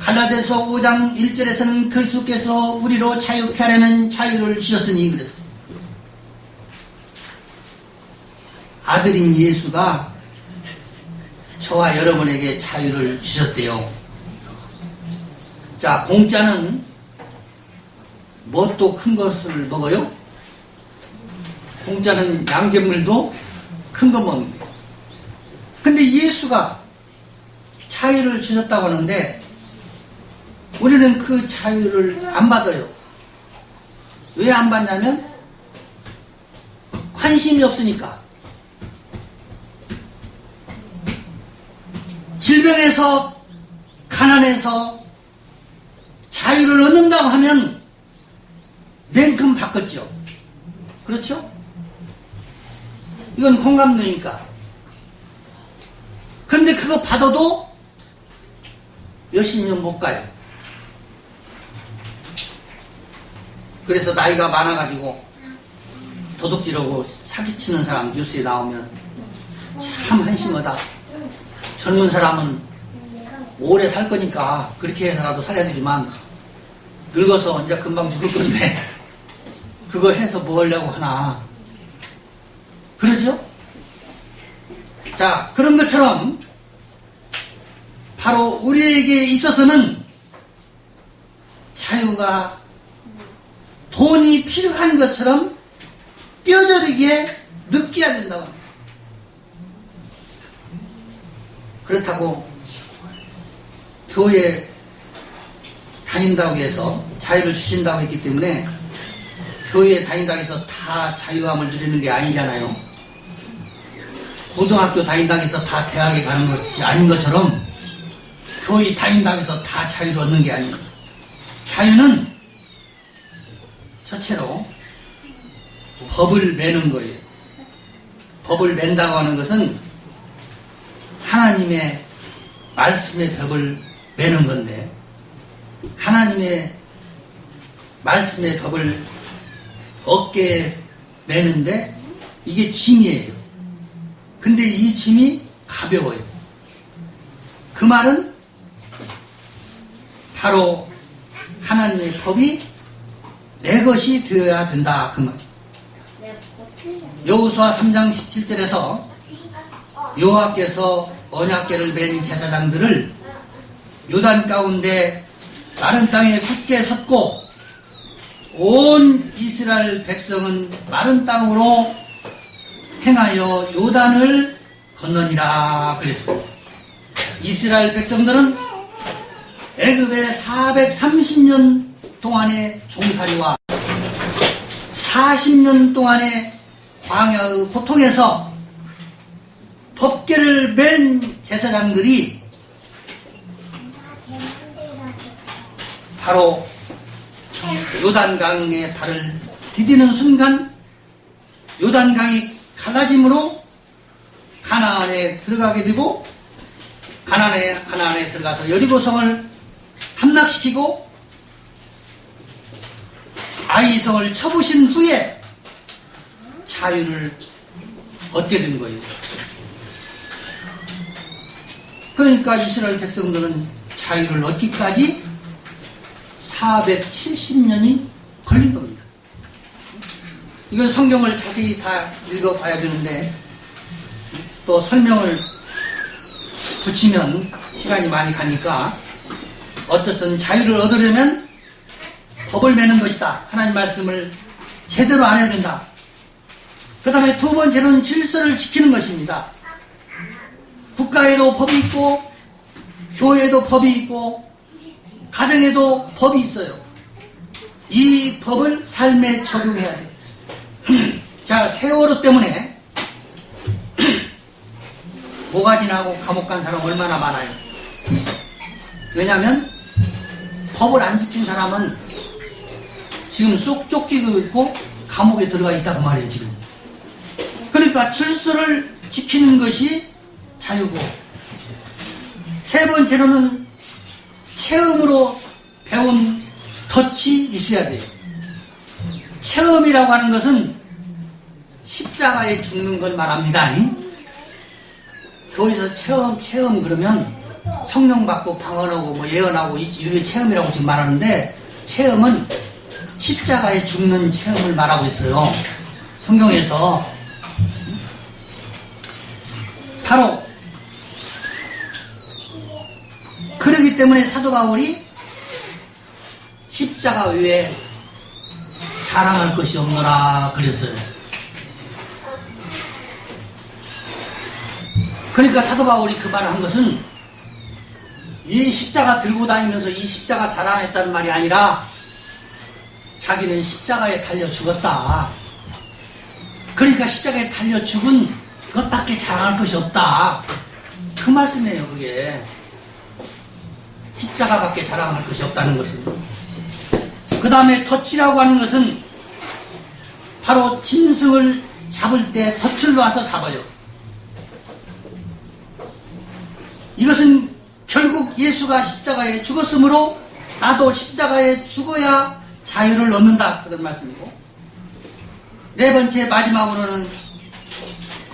갈라디아서 5장 1절에서는 그리스도께서 우리로 자유케 하려는 자유를 주셨으니 그랬어요. 아들인 예수가 저와 여러분에게 자유를 주셨대요. 자, 공짜는 뭣도 큰 것을 먹어요? 공짜는 양잿물도 큰 거 먹는데. 근데 예수가 자유를 주셨다고 하는데 우리는 그 자유를 안 받아요. 왜 안 받냐면 관심이 없으니까. 질병에서, 가난에서 자유를 얻는다고 하면 냉큼 바꿨죠. 그렇죠? 이건 공감되니까. 그런데 그거 받아도 몇십 년 못 가요. 그래서 나이가 많아가지고 도둑질하고 사기치는 사람 뉴스에 나오면 참 한심하다. 젊은 사람은 오래 살 거니까 그렇게 해서라도 살아야 되지만 늙어서 언제 금방 죽을 건데 그거 해서 뭐 하려고 하나. 그러죠? 자, 그런 것처럼 바로 우리에게 있어서는 자유가 돈이 필요한 것처럼 뼈저리게 느껴야 된다고 합니다. 그렇다고 교회 다닌다고 해서 자유를 주신다고 했기 때문에 교회에 다닌다고 해서 다 자유함을 누리는 게 아니잖아요. 고등학교 다닌다고 해서 다 대학에 가는 것이 아닌 것처럼 교회 다닌다고 해서 다 자유를 얻는 게 아니에요. 자유는 첫째로 법을 매는 거예요. 법을 맨다고 하는 것은 하나님의 말씀의 법을 매는 건데, 하나님의 말씀의 법을 어깨에 매는데 이게 짐이에요. 근데 이 짐이 가벼워요. 그 말은 바로 하나님의 법이 내 것이 되어야 된다, 그 말. 여호수아 3장 17절에서 여호와께서 언약궤를 맨 제사장들을 요단 가운데 마른 땅에 굳게 섰고 온 이스라엘 백성은 마른 땅으로 행하여 요단을 건너니라 그랬습니다. 이스라엘 백성들은 애굽의 430년 동안의 종살이와 40년 동안의 광야의 고통에서 법궤를 맨 제사장들이 바로 요단강에 발을 디디는 순간 요단강이 갈라짐으로 가나안에 들어가게 되고 가나안에 들어가서 여리고성을 함락시키고 아이성을 쳐부신 후에 자유를 얻게 된 거예요. 그러니까 이스라엘 백성들은 자유를 얻기까지 470년이 걸린 겁니다. 이건 성경을 자세히 다 읽어봐야 되는데 또 설명을 붙이면 시간이 많이 가니까 어쨌든 자유를 얻으려면 법을 매는 것이다. 하나님 말씀을 제대로 안 해야 된다. 그 다음에 두 번째는 질서를 지키는 것입니다. 국가에도 법이 있고 교회에도 법이 있고 가정에도 법이 있어요. 이 법을 삶에 적용해야 돼요. 자, 세월호 때문에 모가지나고 감옥 간 사람 얼마나 많아요. 왜냐하면 법을 안 지킨 사람은 지금 쏙 쫓기고 있고 감옥에 들어가 있다고 말이에요, 지금. 그러니까 질서를 지키는 것이 자유고, 세 번째로는 체험으로 배운 덫이 있어야 돼요. 체험이라고 하는 것은 십자가에 죽는 걸 말합니다. 거기서 체험 그러면 성령 받고 방언하고 뭐 예언하고 이게 체험이라고 지금 말하는데, 체험은 십자가에 죽는 체험을 말하고 있어요. 성경에서. 바로 그러기 때문에 사도 바울이 십자가 외에 자랑할 것이 없노라 그랬어요. 그러니까 사도 바울이 그 말을 한 것은 이 십자가 들고 다니면서 이 십자가 자랑했다는 말이 아니라 자기는 십자가에 달려 죽었다. 그러니까 십자가에 달려 죽은 그것밖에 자랑할 것이 없다. 그 말씀이에요, 그게. 십자가밖에 자랑할 것이 없다는 것은. 그 다음에 덫이라고 하는 것은 바로 짐승을 잡을 때 덫을 놔서 잡아요. 이것은 결국 예수가 십자가에 죽었으므로 나도 십자가에 죽어야 자유를 얻는다, 그런 말씀이고, 네 번째 마지막으로는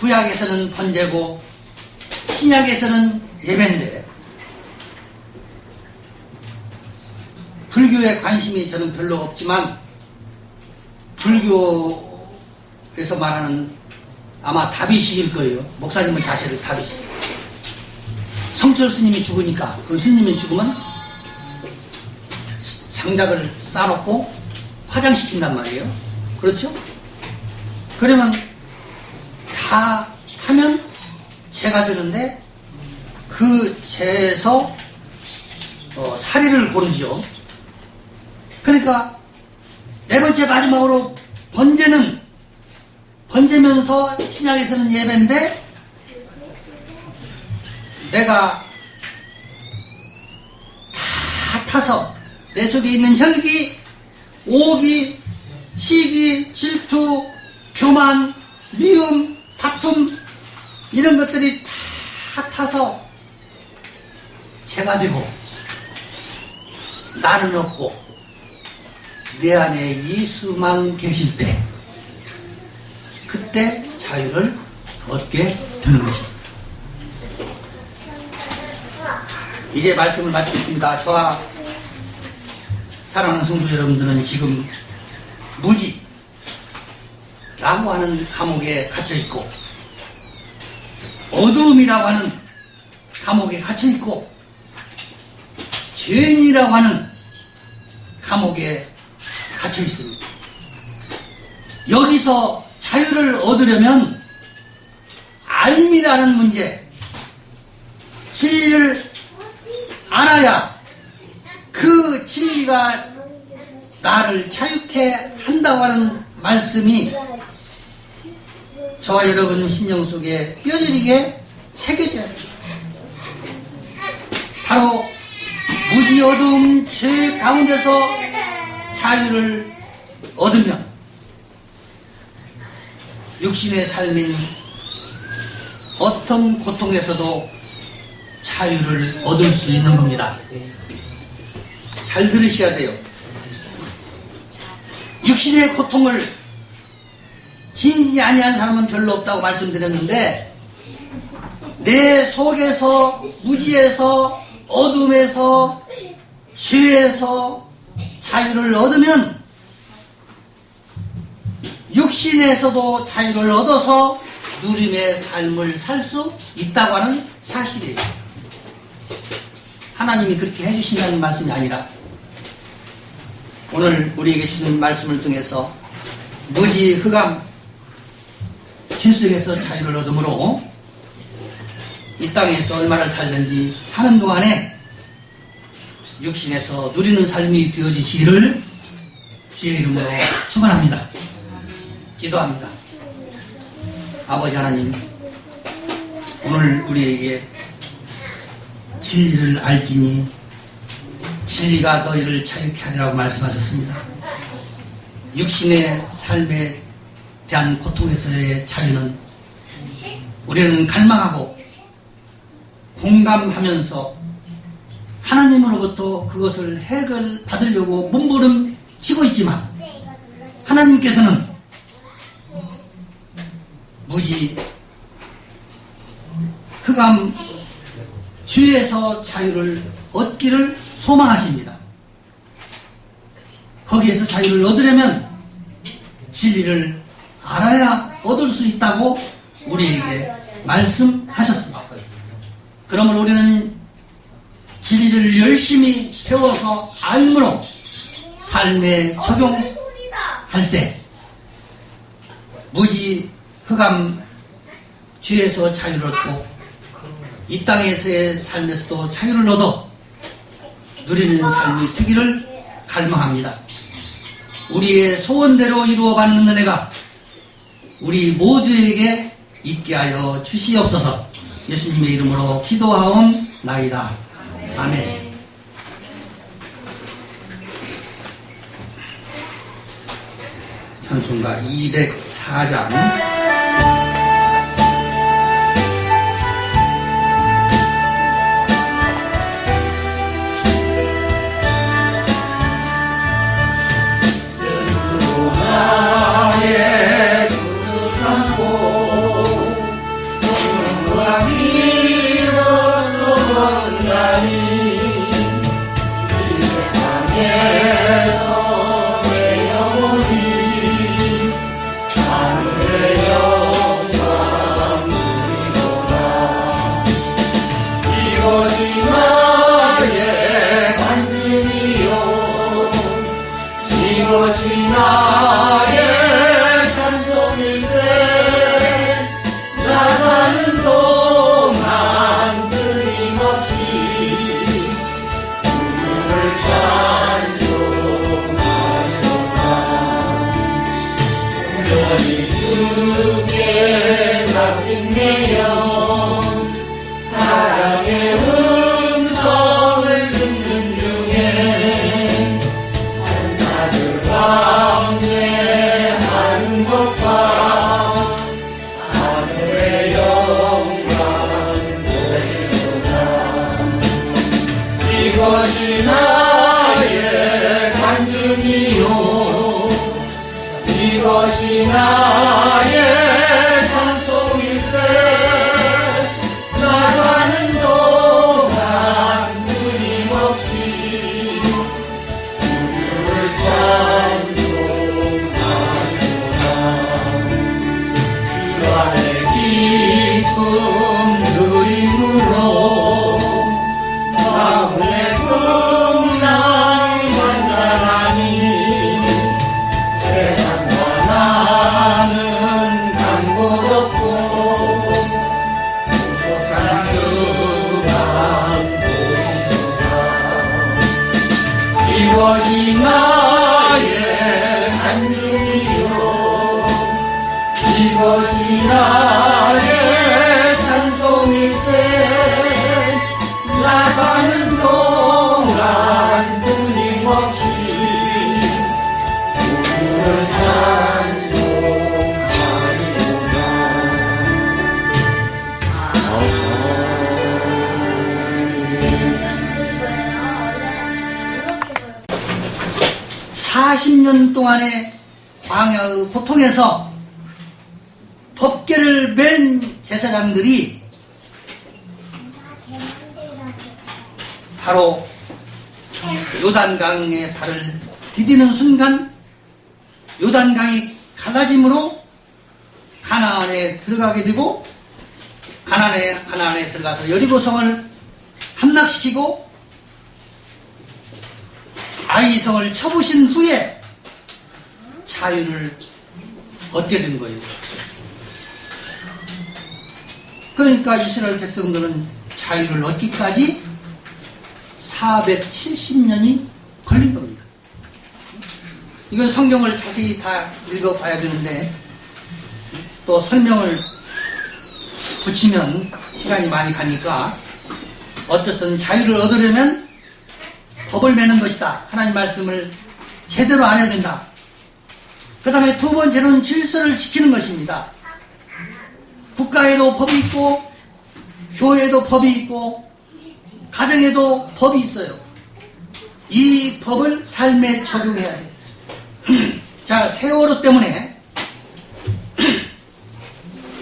구약에서는 번제고 신약에서는 예배인데, 불교에 관심이 저는 별로 없지만 불교에서 말하는 아마 다비식일 거예요. 목사님은 자세를 다비식. 성철 스님이 죽으니까 그 스님이 죽으면 장작을 쌓아놓고 화장시킨단 말이에요. 그렇죠? 그러면 다 하면 재가 되는데 그 재에서 사리를 고르죠. 그러니까 네 번째 마지막으로 번제면서 신약에서는 예배인데 내가 다 타서 내 속에 있는 혈기, 오기, 시기, 질투, 교만, 미움, 다툼 이런 것들이 다 타서 죄가 되고 나는 없고 내 안에 예수만 계실 때 그때 자유를 얻게 되는 것입니다. 이제 말씀을 마치겠습니다. 저와 사랑하는 성도 여러분들은 지금 무지라고 하는 감옥에 갇혀있고 어두움이라고 하는 감옥에 갇혀있고 죄인이라고 하는 감옥에 갇혀있습니다. 여기서 자유를 얻으려면 알미라는 문제, 진리를 알아야 그 진리가 나를 자유케 한다고 하는 말씀이 저와 여러분 심령 속에 뼈저리게 새겨져야 돼요. 바로 무지 어두움 죄 가운데서 자유를 얻으면 육신의 삶인 어떤 고통에서도 자유를 얻을 수 있는 겁니다. 잘 들으셔야 돼요. 육신의 고통을 지니지 아니한 사람은 별로 없다고 말씀드렸는데 내 속에서 무지에서 어둠에서 죄에서 자유를 얻으면 육신에서도 자유를 얻어서 누림의 삶을 살 수 있다고 하는 사실이에요. 하나님이 그렇게 해주신다는 말씀이 아니라 오늘 우리에게 주신 말씀을 통해서 무지 흑암 길속에서 자유를 얻음으로 이 땅에서 얼마나 살든지 사는 동안에 육신에서 누리는 삶이 되어지시기를 주의 이름으로 축원합니다. 기도합니다. 아버지 하나님, 오늘 우리에게 진리를 알지니 진리가 너희를 자유케 하리라고 말씀하셨습니다. 육신의 삶에 대한 고통에서의 자유는 우리는 갈망하고 공감하면서 하나님으로부터 그것을 해결받으려고 몸부림치고 있지만 하나님께서는 무지 흑암 죄에서 자유를 얻기를 소망하십니다. 거기에서 자유를 얻으려면 진리를 알아야 얻을 수 있다고 우리에게 말씀하셨습니다. 그러므로 우리는 진리를 열심히 배워서 알므로 삶에 적용할 때 무지 흑암 죄에서 자유를 얻고 이 땅에서의 삶에서도 자유를 얻어 누리는 삶이 되기를 갈망합니다. 우리의 소원대로 이루어받는 은혜가 우리 모두에게 있게 하여 주시옵소서. 예수님의 이름으로 기도하옵나이다. 아멘. 찬송가 204장 나의 그 삼고 소중한 길을 쏘는다니 이 세상 땅에서 내 영혼이 하늘의 영광 누리도다. 이것이 나의 간증이요 이것이 나의 찬송일세. 나 사는 동안 끊임없이 주를 찬송하리로다. 우연히 주께 맡긴 내 영 사랑의 음성을 듣는 중에 천사들 왕래하는 것과 하늘의 영광 보이도다. 이것이 나의 간증이요 이것이 나의 찬송일세. 나 사는 동안 끊임없이 주를 찬송하리로다. 주 안에 기쁨 누림으로 마음의 풍랑이 완전하니 세상과 나는 간 곳 없고 부족한 주만 보이도다. 이것이 나의 간증이요 이것이 나의 찬송일세. 나 사는 동안 끊임없이 주를 찬송하리로다. 사 40년 동안의 광야의 고통에서 법궤를 맨 제사장들이 바로 요단강에 발을 디디는 순간 요단강이 갈라짐으로 가나안에 들어가게 되고 가나안에 들어가서 여리고성을 함락시키고 아이성을 쳐부신 후에 자유를 얻게 된 거예요. 그러니까 이스라엘 백성들은 자유를 얻기까지 470년이 걸린 겁니다. 이건 성경을 자세히 다 읽어봐야 되는데 또 설명을 붙이면 시간이 많이 가니까 어쨌든 자유를 얻으려면 법을 매는 것이다. 하나님 말씀을 제대로 안 해야 된다. 그 다음에 두 번째는 질서를 지키는 것입니다. 국가에도 법이 있고 교회에도 법이 있고 가정에도 법이 있어요. 이 법을 삶에 적용해야 돼요. 자, 세월호 때문에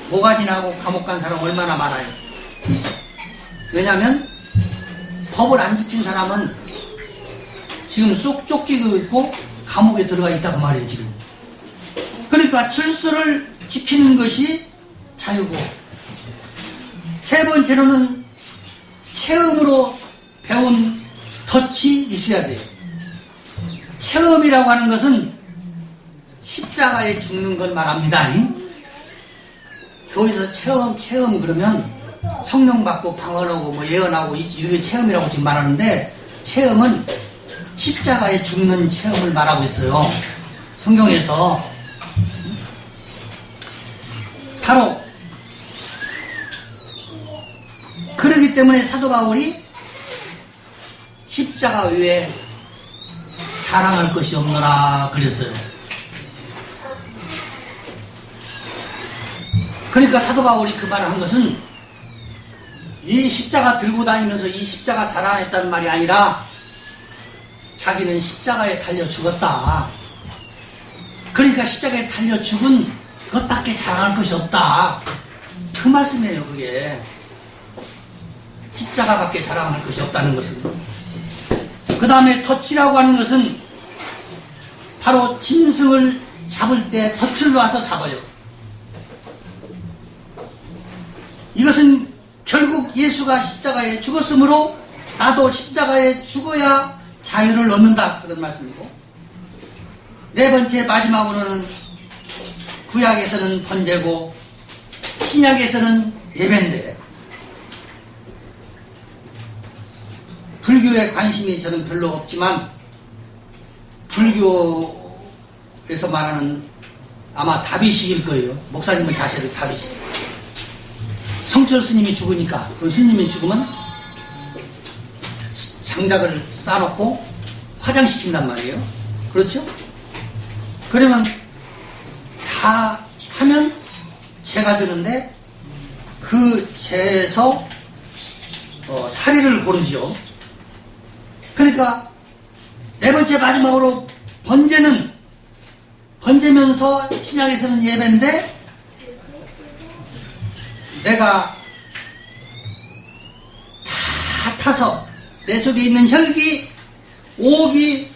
모가지나고 감옥 간 사람 얼마나 많아요. 왜냐하면 법을 안 지킨 사람은 지금 쏙 쫓기고 있고 감옥에 들어가 있다고 말이에요. 지금. 그러니까 질서를 지키는 것이 자유고, 세 번째로는 체험으로 배운 덫이 있어야 돼요. 체험이라고 하는 것은 십자가에 죽는 걸 말합니다. 교회에서 체험 그러면 성령 받고 방언하고 뭐 예언하고 이게 체험이라고 지금 말하는데, 체험은 십자가에 죽는 체험을 말하고 있어요. 성경에서. 바로 그러기 때문에 사도 바울이 십자가 위에 자랑할 것이 없노라 그랬어요. 그러니까 사도 바울이 그 말을 한 것은 이 십자가 들고 다니면서 이 십자가 자랑했다는 말이 아니라 자기는 십자가에 달려 죽었다. 그러니까 십자가에 달려 죽은 그것밖에 자랑할 것이 없다. 그 말씀이에요. 그게 십자가밖에 자랑할 것이 없다는 것은. 그 다음에 덫이라고 하는 것은 바로 짐승을 잡을 때 덫을 놔서 잡아요. 이것은 결국 예수가 십자가에 죽었으므로 나도 십자가에 죽어야 자유를 얻는다, 그런 말씀이고, 네 번째 마지막으로는 구약에서는 번제고 신약에서는 예배인데, 불교에 관심이 저는 별로 없지만 불교에서 말하는 아마 다비식일 거예요. 목사님은 자세히 다비식. 성철 스님이 죽으니까 그 스님이 죽으면 장작을 쌓아놓고 화장시킨단 말이에요. 그렇죠? 그러면 다 하면 죄가 되는데 그 죄에서 사리를 고르죠. 그러니까 네 번째 마지막으로 번제면서 신약에서는 예배인데, 내가 다 타서 내 속에 있는 혈기, 오기,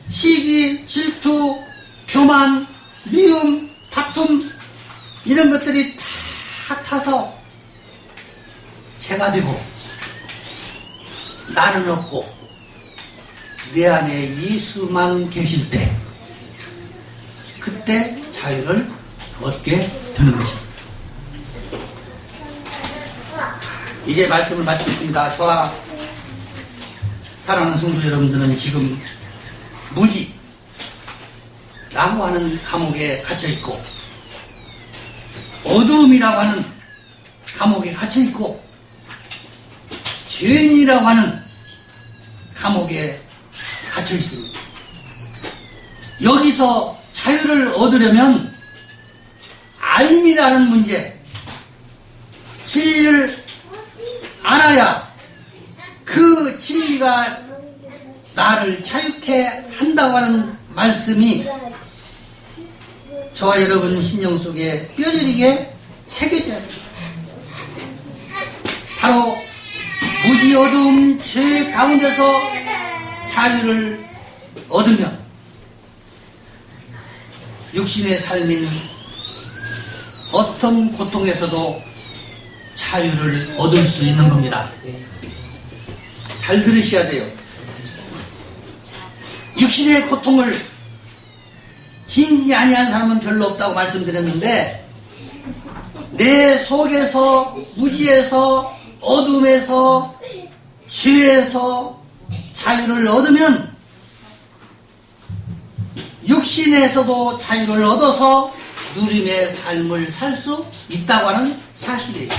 시기, 질투, 교만, 미움, 다툼, 이런 것들이 다 타서 죄가 되고 나는 없고 내 안에 예수만 계실 때, 그때 자유를 얻게 되는 것입니다. 이제 말씀을 마치겠습니다. 저와 사랑하는 성도 여러분들은 지금 무지라고 하는 감옥에 갇혀있고, 어두움이라고 하는 감옥에 갇혀있고, 죄인이라고 하는 감옥에 갇혀있습니다. 여기서 자유를 얻으려면 알미라는 문제, 진리를 알아야 그 진리가 나를 자유케 한다고 하는 말씀이 저와 여러분 심령 속에 뼈저리게 새겨져야 합니다. 바로 무지 어두움 죄 가운데서 자유를 얻으면 육신의 삶인 어떤 고통에서도 자유를 얻을 수 있는 겁니다. 잘 들으셔야 돼요. 육신의 고통을 지니지 아니한 사람은 별로 없다고 말씀드렸는데, 내 속에서 무지에서 어둠에서 죄에서 자유를 얻으면 육신에서도 자유를 얻어서 누림의 삶을 살 수 있다고 하는 사실이에요.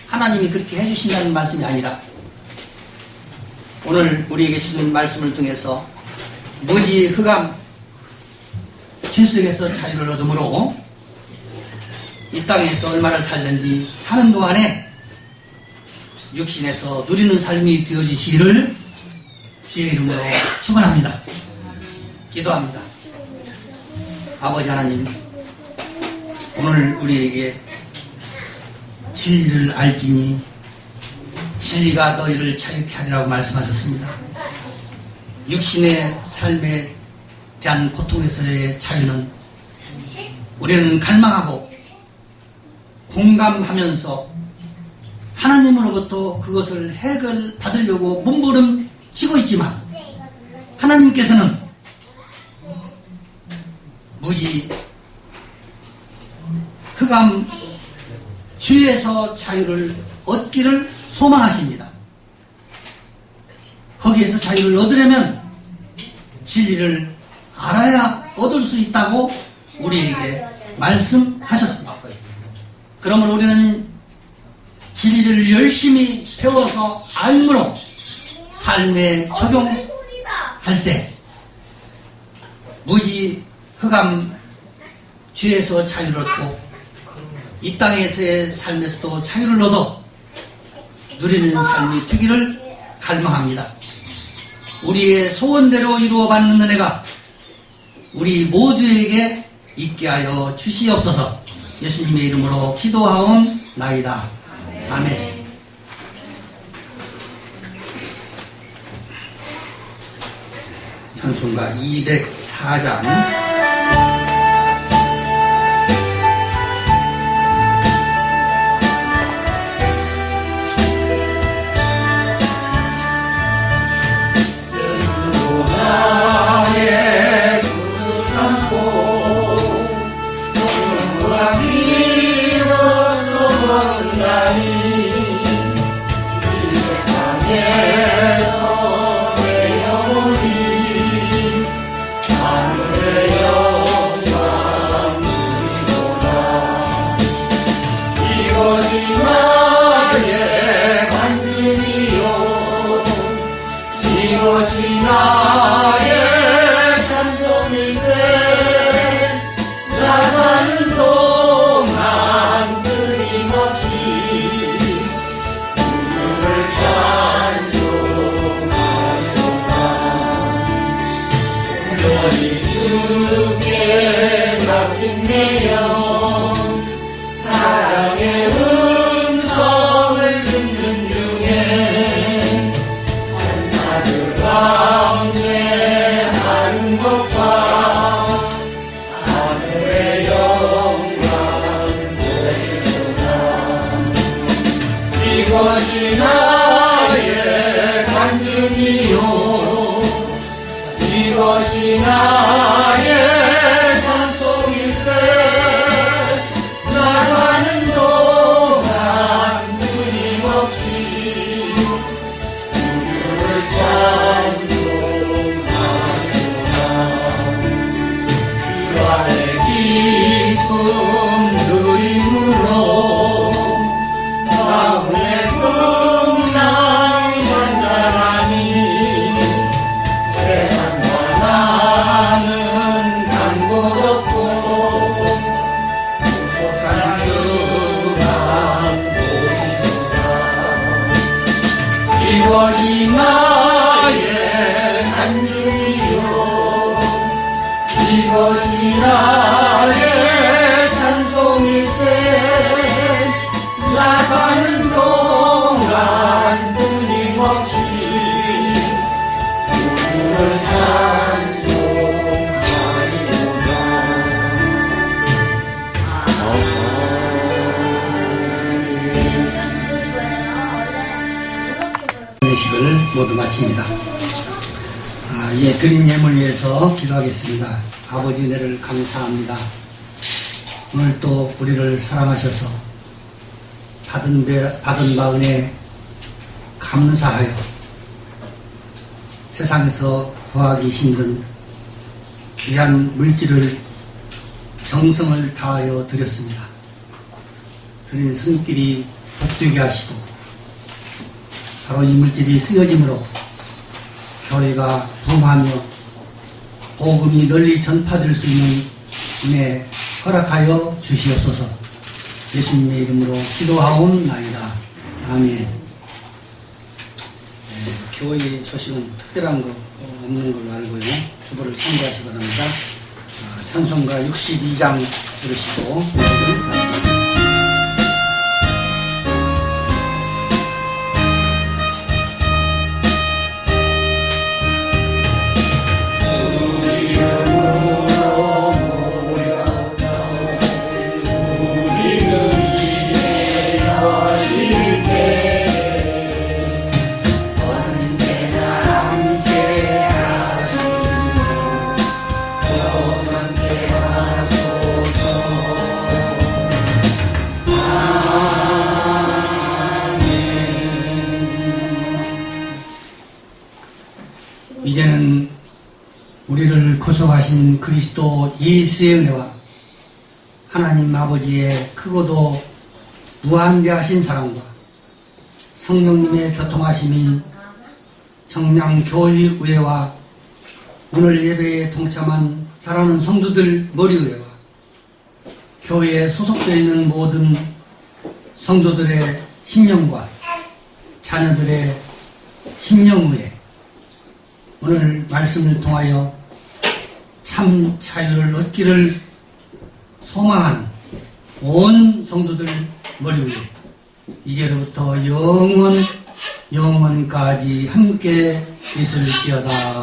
하나님이 그렇게 해주신다는 말씀이 아니라 오늘 우리에게 주는 말씀을 통해서 무지 흑암 죄속에서 자유를 얻음으로 이 땅에서 얼마나 살든지 사는 동안에 육신에서 누리는 삶이 되어지시기를 주의 이름으로 축원합니다. 기도합니다. 아버지 하나님, 오늘 우리에게 진리를 알지니 진리가 너희를 자유케 하리라고 말씀하셨습니다. 육신의 삶에 대한 고통에서의 자유는 우리는 갈망하고 공감하면서 하나님으로부터 그것을 해결받으려고 몸부림치고 있지만, 하나님께서는 무지 흑암 죄에서 자유를 얻기를 소망하십니다. 거기에서 자유를 얻으려면 진리를 알아야 얻을 수 있다고 우리에게 말씀하셨습니다. 그러므로 우리는 진리를 열심히 배워서 알므로 삶에 적용할 때 무지 흑암 죄에서 자유를 얻고 이 땅에서의 삶에서도 자유를 얻어 누리는 삶이 되기를 갈망합니다. 우리의 소원대로 이루어받는 은혜가 우리 모두에게 있게 하여 주시옵소서. 예수님의 이름으로 기도하옵나이다. 아멘. 찬송가 204장 나의 구 삼고 소망과 믿어서 걸으나니 이 세상에서 내 영혼이 하늘의 영광 누리도다. 이것이 나의 간증이요 이것이 나의 찬송일세. 나 사는 동안 끊임없이 주를 찬송하리로다. 온전히 주께 맡긴 내 영 사랑의 음성을 듣는 중에 찬사들 왕래하는 것과 하늘의 영광 보이도다. 이것이 나의 간증이요 이것이 나의 찬송일세. 나 사는 동안 끊임없이 주를 찬송하리로다. 주 안에 기쁨 누림으로 마음의 풍랑 잔잔하니 세상과 나는 간 곳 없고 구속한 주만 보이도다. 이것이 나의 간증이요 이것이 나의 찬송일세. 나 사는 동안 끊임없이 주를 찬송하리로다. 예식을 모두 마칩니다. 이제 드린 예물 위해서 기도하겠습니다. 아버지 은혜를 감사합니다. 오늘 또 우리를 사랑하셔서 받은 바 은혜 감사하여 세상에서 구하기 힘든 귀한 물질을 정성을 다하여 드렸습니다. 드린 손길이 복되게 하시고 바로 이 물질이 쓰여짐으로 교회가 부흥하며 복음이 널리 전파될 수 있는 은혜 허락하여 주시옵소서. 예수님의 이름으로 기도하옵나이다. 아멘. 교회 소식은 특별한 거 없는 걸로 알고요. 주보를 참고하시기 바랍니다. 찬송가 62장 들으시고 마치겠습니다. 이제는 우리를 구속하신 그리스도 예수의 은혜와 하나님 아버지의 크고도 무한대하신 사랑과 성령님의 교통하심이 청량교회와 오늘 예배에 동참한 사랑하는 성도들 머리의와 교회에 소속되어 있는 모든 성도들의 심령과 자녀들의 심령의에 오늘 말씀을 통하여 참 자유를 얻기를 소망하는 온 성도들 머리 위에 이제로부터 영원까지 함께 있을지어다.